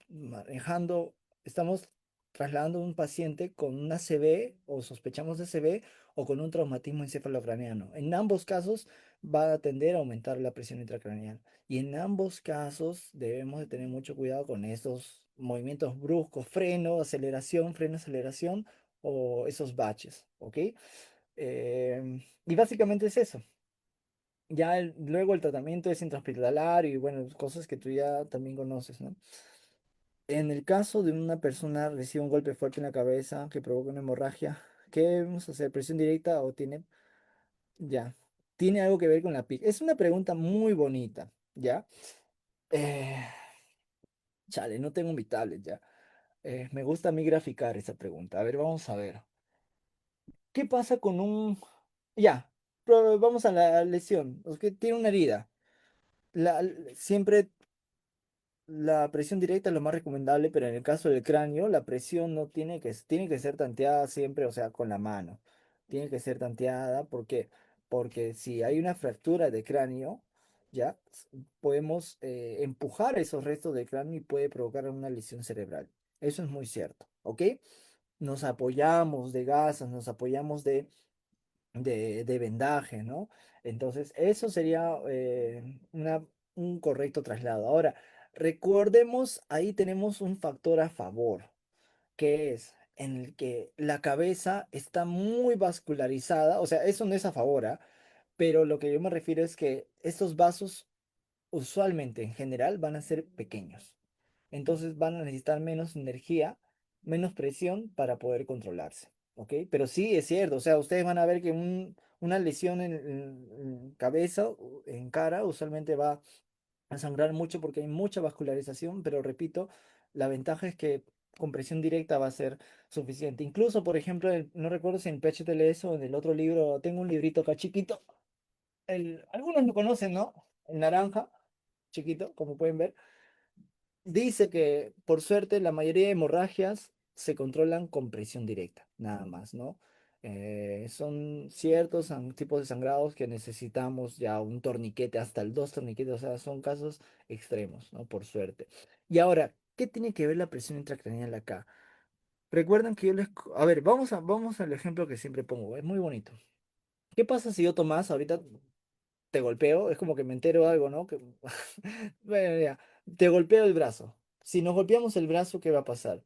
manejando, estamos trasladando a un paciente con una ACV o sospechamos de ACV o con un traumatismo encefalocraneano. En ambos casos va a tender a aumentar la presión intracraneal. Y en ambos casos debemos de tener mucho cuidado con estos movimientos bruscos, freno, aceleración o esos baches, ¿ok? Y básicamente es eso. Ya luego el tratamiento es intrahospitalario y bueno, cosas que tú ya también conoces, ¿no? En el caso de una persona recibe un golpe fuerte en la cabeza que provoca una hemorragia, ¿qué debemos hacer? ¿Presión directa o tiene? Ya. ¿Tiene algo que ver con la PIC? Es una pregunta muy bonita, ¿ya? Eh, chale, no tengo mi tablet ya. Me gusta a mí graficar esa pregunta. A ver, vamos a ver. ¿Qué pasa con un... Ya, vamos a la lesión. Tiene una herida. Siempre la presión directa es lo más recomendable, pero en el caso del cráneo, la presión no tiene que ser tanteada siempre, o sea, con la mano. Tiene que ser tanteada, ¿por qué? Porque si hay una fractura de cráneo, ya podemos empujar esos restos de cráneo y puede provocar una lesión cerebral. Eso es muy cierto, ¿ok? Nos apoyamos de gasas, nos apoyamos de vendaje, ¿no? Entonces, eso sería un correcto traslado. Ahora, recordemos, ahí tenemos un factor a favor, que es en el que la cabeza está muy vascularizada, o sea, eso no es a favor, ¿ah? Pero lo que yo me refiero es que estos vasos usualmente en general van a ser pequeños. Entonces van a necesitar menos energía, menos presión para poder controlarse. ¿Ok? Pero sí es cierto, o sea, ustedes van a ver que una lesión en cabeza, en cara, usualmente va a sangrar mucho porque hay mucha vascularización, pero repito, la ventaja es que con presión directa va a ser suficiente. Incluso, por ejemplo, no recuerdo si en PHTLS o en el otro libro, tengo un librito acá chiquito, algunos lo conocen, ¿no? El naranja, chiquito, como pueden ver. Dice que, por suerte, la mayoría de hemorragias se controlan con presión directa, nada más, ¿no? Son ciertos tipos de sangrados que necesitamos ya un torniquete, hasta el dos torniquetes, o sea, son casos extremos, ¿no? Por suerte. Y ahora, ¿qué tiene que ver la presión intracraneal acá? Recuerdan que A ver, vamos al ejemplo que siempre pongo, es muy bonito. ¿Qué pasa si yo, Tomás, ahorita te golpeo? Es como que me entero de algo, ¿no? Bueno, ya, te golpeo el brazo. Si nos golpeamos el brazo, ¿qué va a pasar?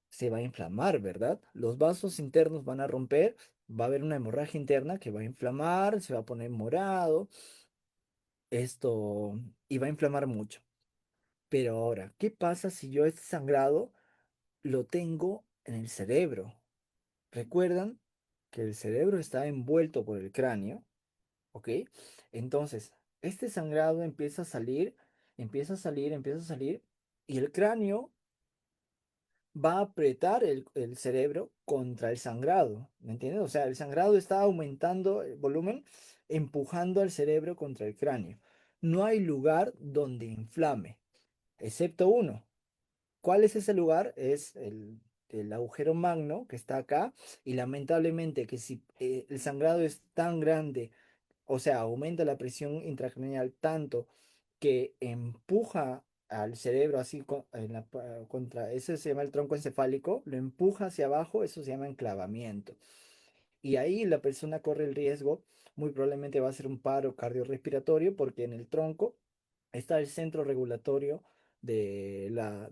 Se va a inflamar, ¿verdad? Los vasos internos van a romper, va a haber una hemorragia interna que va a inflamar, se va a poner morado, esto, y va a inflamar mucho. Pero ahora, ¿qué pasa si yo este sangrado lo tengo en el cerebro? ¿Recuerdan que el cerebro está envuelto por el cráneo? ¿Ok? Entonces, este sangrado empieza a salir, empieza a salir, empieza a salir, y el cráneo va a apretar el cerebro contra el sangrado, ¿me entiendes? O sea, el sangrado está aumentando el volumen, empujando al cerebro contra el cráneo. No hay lugar donde inflame, excepto uno. ¿Cuál es ese lugar? Es el agujero magno que está acá, y lamentablemente que si el sangrado es tan grande, o sea, aumenta la presión intracraneal tanto que empuja al cerebro así contra, eso se llama el tronco encefálico, lo empuja hacia abajo, eso se llama enclavamiento. Y ahí la persona corre el riesgo, muy probablemente va a ser un paro cardiorrespiratorio porque en el tronco está el centro regulatorio del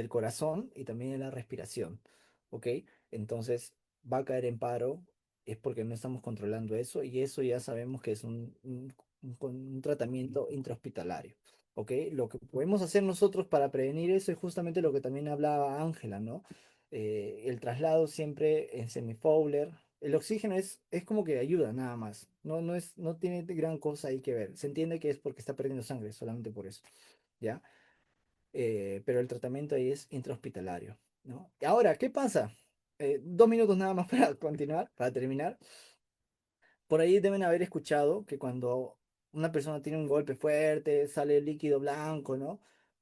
corazón y también de la respiración. ¿Ok? Entonces va a caer en paro, es porque no estamos controlando eso y eso ya sabemos que es un tratamiento intrahospitalario. ¿Ok? Lo que podemos hacer nosotros para prevenir eso es justamente lo que también hablaba Ángela, ¿no? El traslado siempre en semifowler, El oxígeno es como que ayuda nada más. No tiene gran cosa ahí que ver. Se entiende que es porque está perdiendo sangre, solamente por eso. ¿Ya? Pero el tratamiento ahí es intrahospitalario, ¿no? Y ahora, ¿qué pasa? 2 minutos nada más para continuar, para terminar. Por ahí deben haber escuchado que cuando una persona tiene un golpe fuerte, sale líquido blanco, ¿no?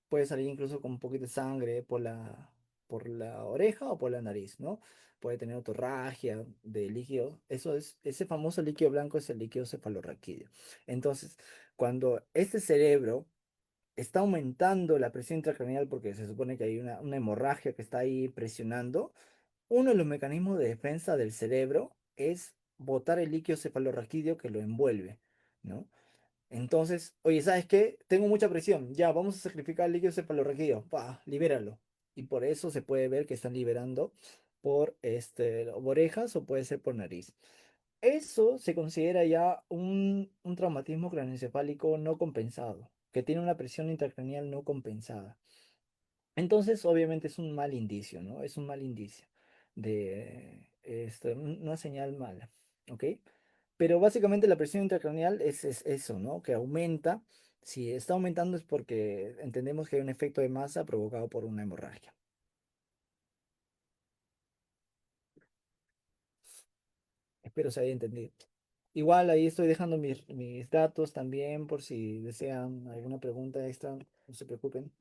Puede salir incluso con un poquito de sangre por la oreja o por la nariz, ¿no? Puede tener otorragia de líquido. Ese famoso líquido blanco es el líquido cefalorraquídeo. Entonces, cuando este cerebro está aumentando la presión intracraneal porque se supone que hay una hemorragia que está ahí presionando, uno de los mecanismos de defensa del cerebro es botar el líquido cefalorraquídeo que lo envuelve, ¿no? Entonces, oye, ¿sabes qué? Tengo mucha presión, ya, vamos a sacrificar el líquido cefalorraquídeo, pa, libéralo. Y por eso se puede ver que están liberando por orejas o puede ser por nariz. Eso se considera ya un traumatismo craneoencefálico no compensado, que tiene una presión intracraneal no compensada. Entonces, obviamente es un mal indicio, ¿no? Es un mal indicio de una señal mala, ¿ok? Pero básicamente la presión intracraneal es eso, ¿no? Que aumenta. Si está aumentando es porque entendemos que hay un efecto de masa provocado por una hemorragia. Espero se haya entendido. Igual ahí estoy dejando mis datos también por si desean alguna pregunta extra, no se preocupen.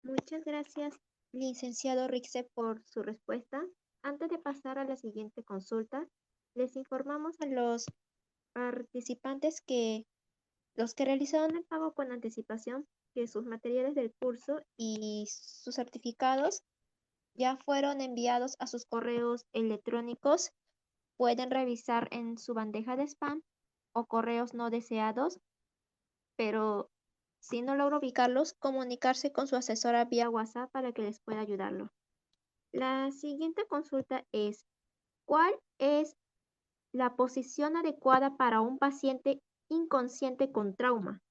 Muchas gracias, licenciado Rixe, por su respuesta. Antes de pasar a la siguiente consulta, les informamos a los participantes que los que realizaron el pago con anticipación, que sus materiales del curso y sus certificados ya fueron enviados a sus correos electrónicos. Pueden revisar en su bandeja de spam o correos no deseados, pero si no logra ubicarlos, comunicarse con su asesora vía WhatsApp para que les pueda ayudarlo. La siguiente consulta es, ¿cuál es la posición adecuada para un paciente inconsciente con trauma?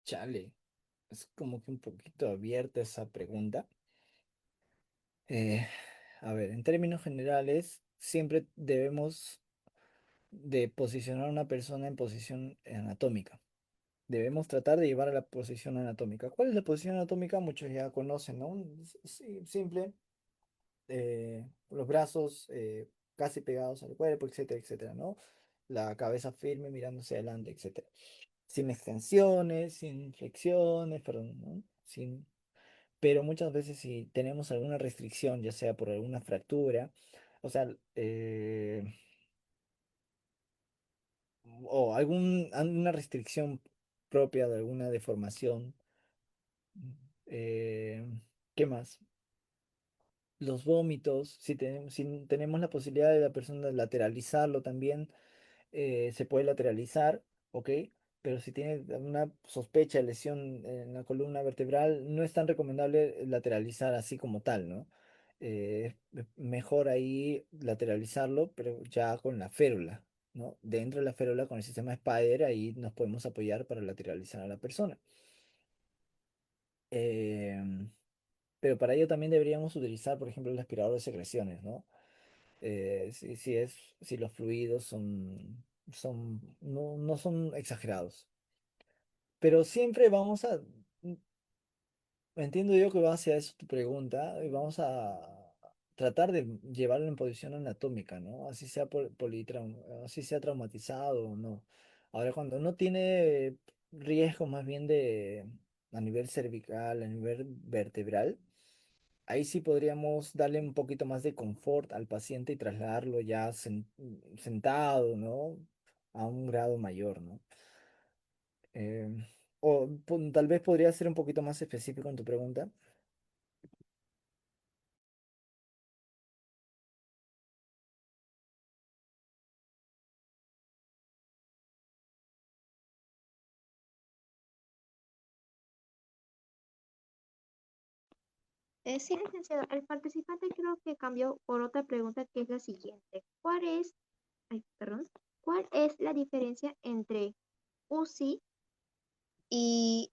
Chale, es como que un poquito abierta esa pregunta. Eh, a ver, en términos generales, siempre debemos de posicionar a una persona en posición anatómica. Debemos tratar de llevar a la posición anatómica. ¿Cuál es la posición anatómica? Muchos ya conocen, ¿no? Simple, los brazos casi pegados al cuerpo, etcétera, etcétera, ¿no? La cabeza firme mirándose adelante, etcétera. Sin extensiones, sin flexiones, perdón, ¿no? Pero muchas veces si tenemos alguna restricción, ya sea por alguna fractura, o sea, o alguna restricción propia de alguna deformación, eh, ¿qué más? Los vómitos, si tenemos la posibilidad de la persona lateralizarlo también, se puede lateralizar, ¿ok? Pero si tiene una sospecha de lesión en la columna vertebral, no es tan recomendable lateralizar así como tal, ¿no? Es mejor ahí lateralizarlo, pero ya con la férula, ¿no? Dentro de la férula, con el sistema Spider, ahí nos podemos apoyar para lateralizar a la persona. Em, pero para ello también deberíamos utilizar, por ejemplo, el aspirador de secreciones, ¿no? Si los fluidos no son exagerados. Pero siempre entiendo yo que va hacia eso tu pregunta, y vamos a tratar de llevarlo en posición anatómica, ¿no? Así sea traumatizado o no. Ahora, cuando no tiene riesgo más bien a nivel cervical, a nivel vertebral, ahí sí podríamos darle un poquito más de confort al paciente y trasladarlo ya sentado, ¿no? A un grado mayor, ¿no? Eh, tal vez podría ser un poquito más específico en tu pregunta. Sí, licenciado, el participante creo que cambió por otra pregunta que es la siguiente. Ay, perdón, ¿cuál es la diferencia entre UCI y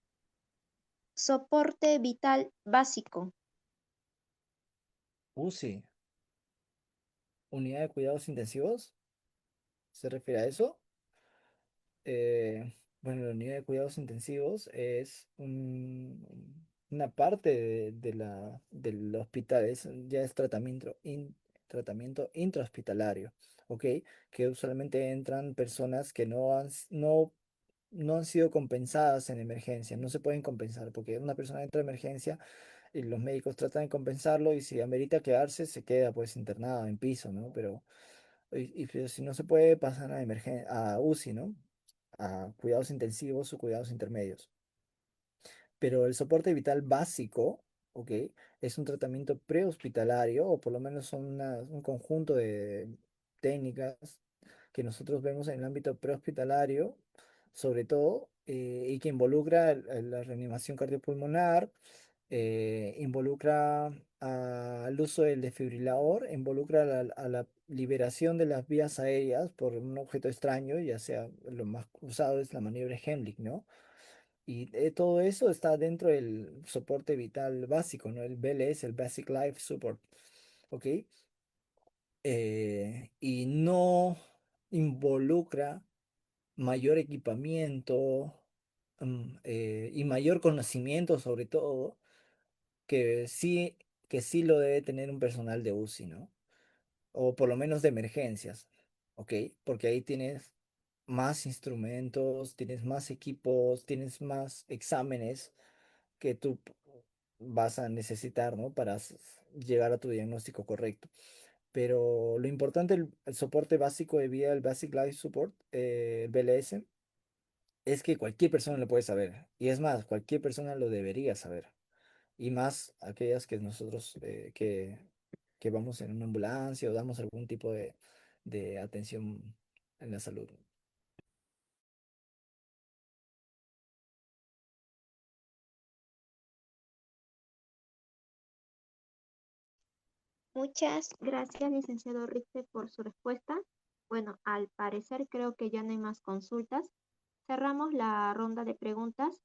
soporte vital básico. UCI, unidad de cuidados intensivos, ¿se refiere a eso? Bueno, la unidad de cuidados intensivos es una parte del hospital, ya es tratamiento intrahospitalario, ¿ok? Que usualmente entran personas que no han sido compensadas en emergencia, no se pueden compensar, porque una persona entra en emergencia y los médicos tratan de compensarlo y si amerita quedarse, se queda pues internado en piso, ¿no? Pero si no se puede, pasan a UCI, ¿no? A cuidados intensivos o cuidados intermedios. Pero el soporte vital básico, ¿ok? Es un tratamiento prehospitalario, o por lo menos son un conjunto de técnicas que nosotros vemos en el ámbito prehospitalario, sobre todo, y que involucra la reanimación cardiopulmonar, involucra al uso del desfibrilador, involucra a la liberación de las vías aéreas por un objeto extraño, ya sea lo más usado es la maniobra Heimlich, ¿no? Y todo eso está dentro del soporte vital básico, ¿no? El BLS, el Basic Life Support, ¿ok? Y no involucra mayor equipamiento, y mayor conocimiento sobre todo, que sí, que sí lo debe tener un personal de UCI, ¿no? O por lo menos de emergencias, ¿ok? Porque ahí tienes más instrumentos, tienes más equipos, tienes más exámenes que tú vas a necesitar, ¿no? Para llegar a tu diagnóstico correcto. Pero lo importante, el soporte básico de vida, el Basic Life Support, el BLS, es que cualquier persona lo puede saber. Y es más, cualquier persona lo debería saber. Y más aquellas que nosotros que vamos en una ambulancia o damos algún tipo de atención en la salud. Muchas gracias, licenciado Richter, por su respuesta. Bueno, al parecer creo que ya no hay más consultas. Cerramos la ronda de preguntas.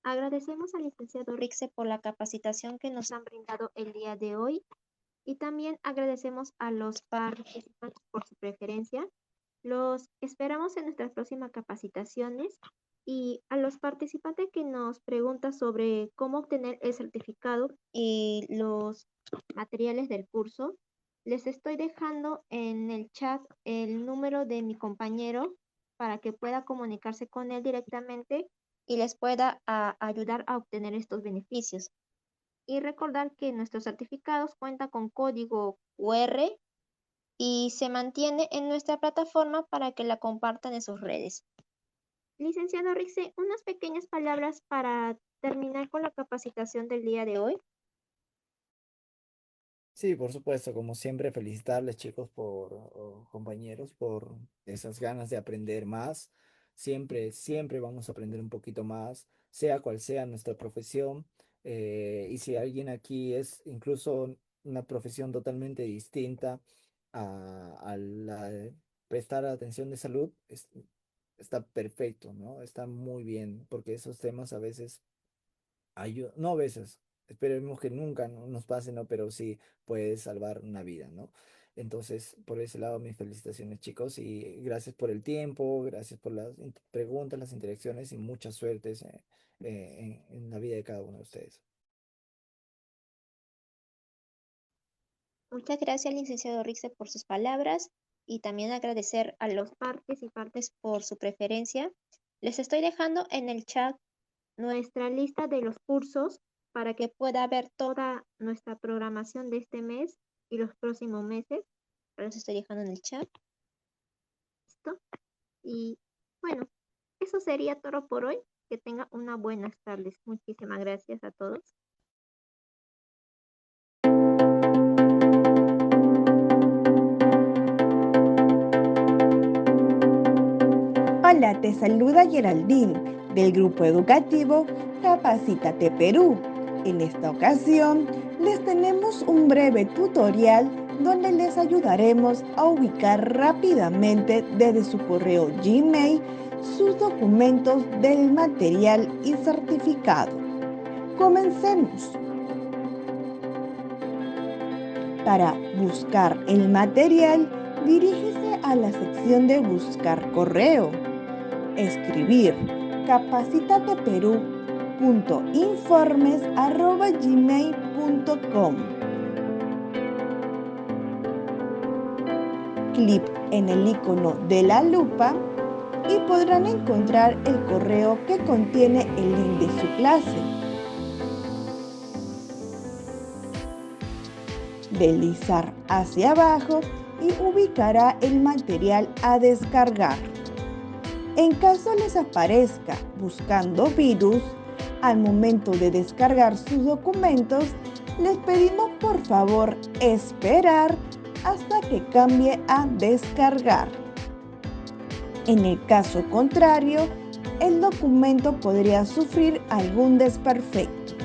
Agradecemos al licenciado Rixe por la capacitación que nos han brindado el día de hoy y también agradecemos a los participantes por su preferencia. Los esperamos en nuestras próximas capacitaciones y a los participantes que nos preguntan sobre cómo obtener el certificado y los materiales del curso, les estoy dejando en el chat el número de mi compañero para que pueda comunicarse con él directamente y les pueda ayudar a obtener estos beneficios. Y recordar que nuestros certificados cuentan con código QR y se mantiene en nuestra plataforma para que la compartan en sus redes. Licenciado Rixe, unas pequeñas palabras para terminar con la capacitación del día de hoy. Sí, por supuesto, como siempre, felicitarles chicos o compañeros por esas ganas de aprender más. Siempre, siempre vamos a aprender un poquito más, sea cual sea nuestra profesión. Y si alguien aquí es incluso una profesión totalmente distinta a la de prestar atención de salud, está perfecto, ¿no? Está muy bien, porque esos temas a veces no a veces, esperemos que nunca nos pase, ¿no? Pero sí puede salvar una vida, ¿no? Entonces, por ese lado, mis felicitaciones, chicos, y gracias por el tiempo, gracias por las preguntas, las interacciones y mucha suerte en la vida de cada uno de ustedes. Muchas gracias, licenciado Rixe, por sus palabras y también agradecer a los participantes por su preferencia. Les estoy dejando en el chat nuestra lista de los cursos para que pueda ver toda nuestra programación de este mes y los próximos meses. Los estoy dejando en el chat. ¿Listo? Y bueno, eso sería todo por hoy. Que tengan unas buenas tardes. Muchísimas gracias a todos. Hola, te saluda Geraldine del grupo educativo Capacítate Perú. En esta ocasión les tenemos un breve tutorial donde les ayudaremos a ubicar rápidamente desde su correo Gmail sus documentos del material y certificado. Comencemos. Para buscar el material, dirígese a la sección de Buscar correo. Escribir capacitateperú.informes@gmail.com. Clic en el icono de la lupa y podrán encontrar el correo que contiene el link de su clase. Deslizar hacia abajo y ubicará el material a descargar. En caso les aparezca buscando virus, al momento de descargar sus documentos, les pedimos por favor esperar hasta que cambie a descargar. En el caso contrario, el documento podría sufrir algún desperfecto.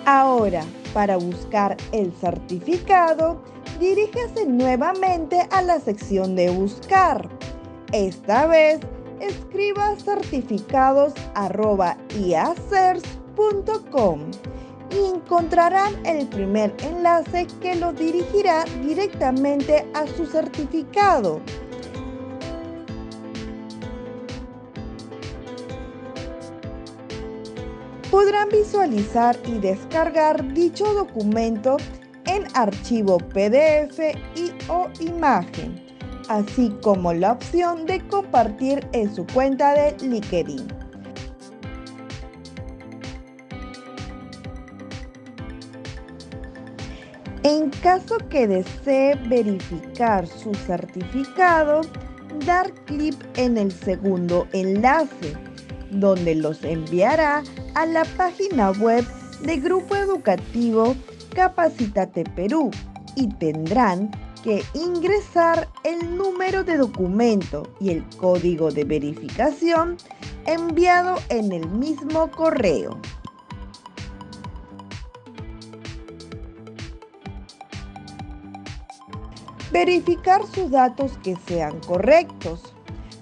Ahora, para buscar el certificado, diríjase nuevamente a la sección de Buscar. Esta vez, escriba certificados@iacers.com y encontrarán el primer enlace que los dirigirá directamente a su certificado. Podrán visualizar y descargar dicho documento en archivo PDF o imagen, así como la opción de compartir en su cuenta de LinkedIn. En caso que desee verificar su certificado, dar clic en el segundo enlace, donde los enviará a la página web del Grupo Educativo Capacítate Perú y tendrán que ingresar el número de documento y el código de verificación enviado en el mismo correo. Verificar sus datos que sean correctos.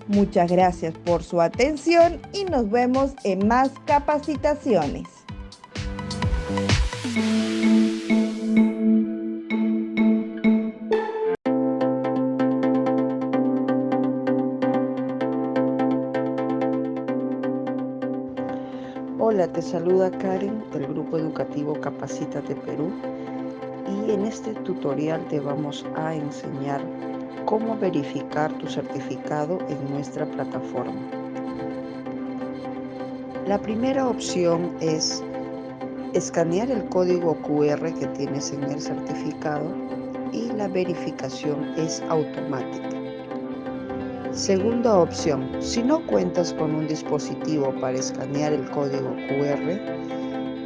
Muchas gracias por su atención y nos vemos en más capacitaciones. Hola, te saluda Karen del Grupo Educativo Capacítate Perú y en este tutorial te vamos a enseñar cómo verificar tu certificado en nuestra plataforma. La primera opción es escanear el código QR que tienes en el certificado y la verificación es automática. Segunda opción, si no cuentas con un dispositivo para escanear el código QR,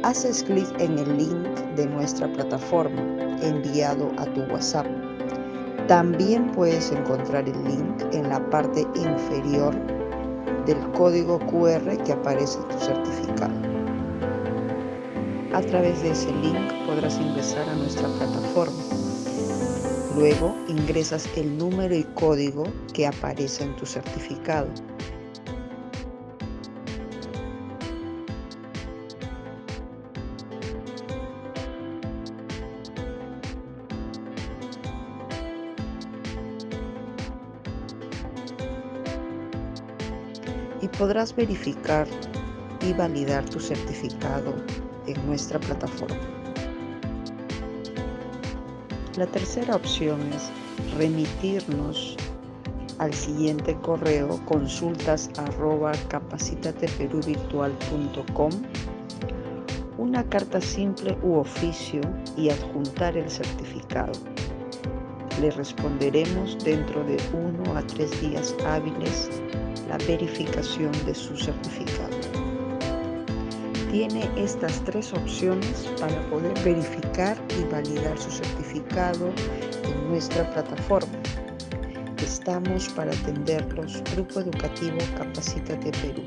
haces clic en el link de nuestra plataforma enviado a tu WhatsApp. También puedes encontrar el link en la parte inferior del código QR que aparece en tu certificado. A través de ese link podrás ingresar a nuestra plataforma. Luego ingresas el número y código que aparece en tu certificado. Y podrás verificar y validar tu certificado en nuestra plataforma. La tercera opción es remitirnos al siguiente correo consultas@capacitateperuvirtual.com una carta simple u oficio y adjuntar el certificado. Le responderemos dentro de 1 a 3 días hábiles la verificación de su certificado. Tiene estas 3 opciones para poder verificar y validar su certificado en nuestra plataforma. Estamos para atenderlos, Grupo Educativo Capacítate Perú.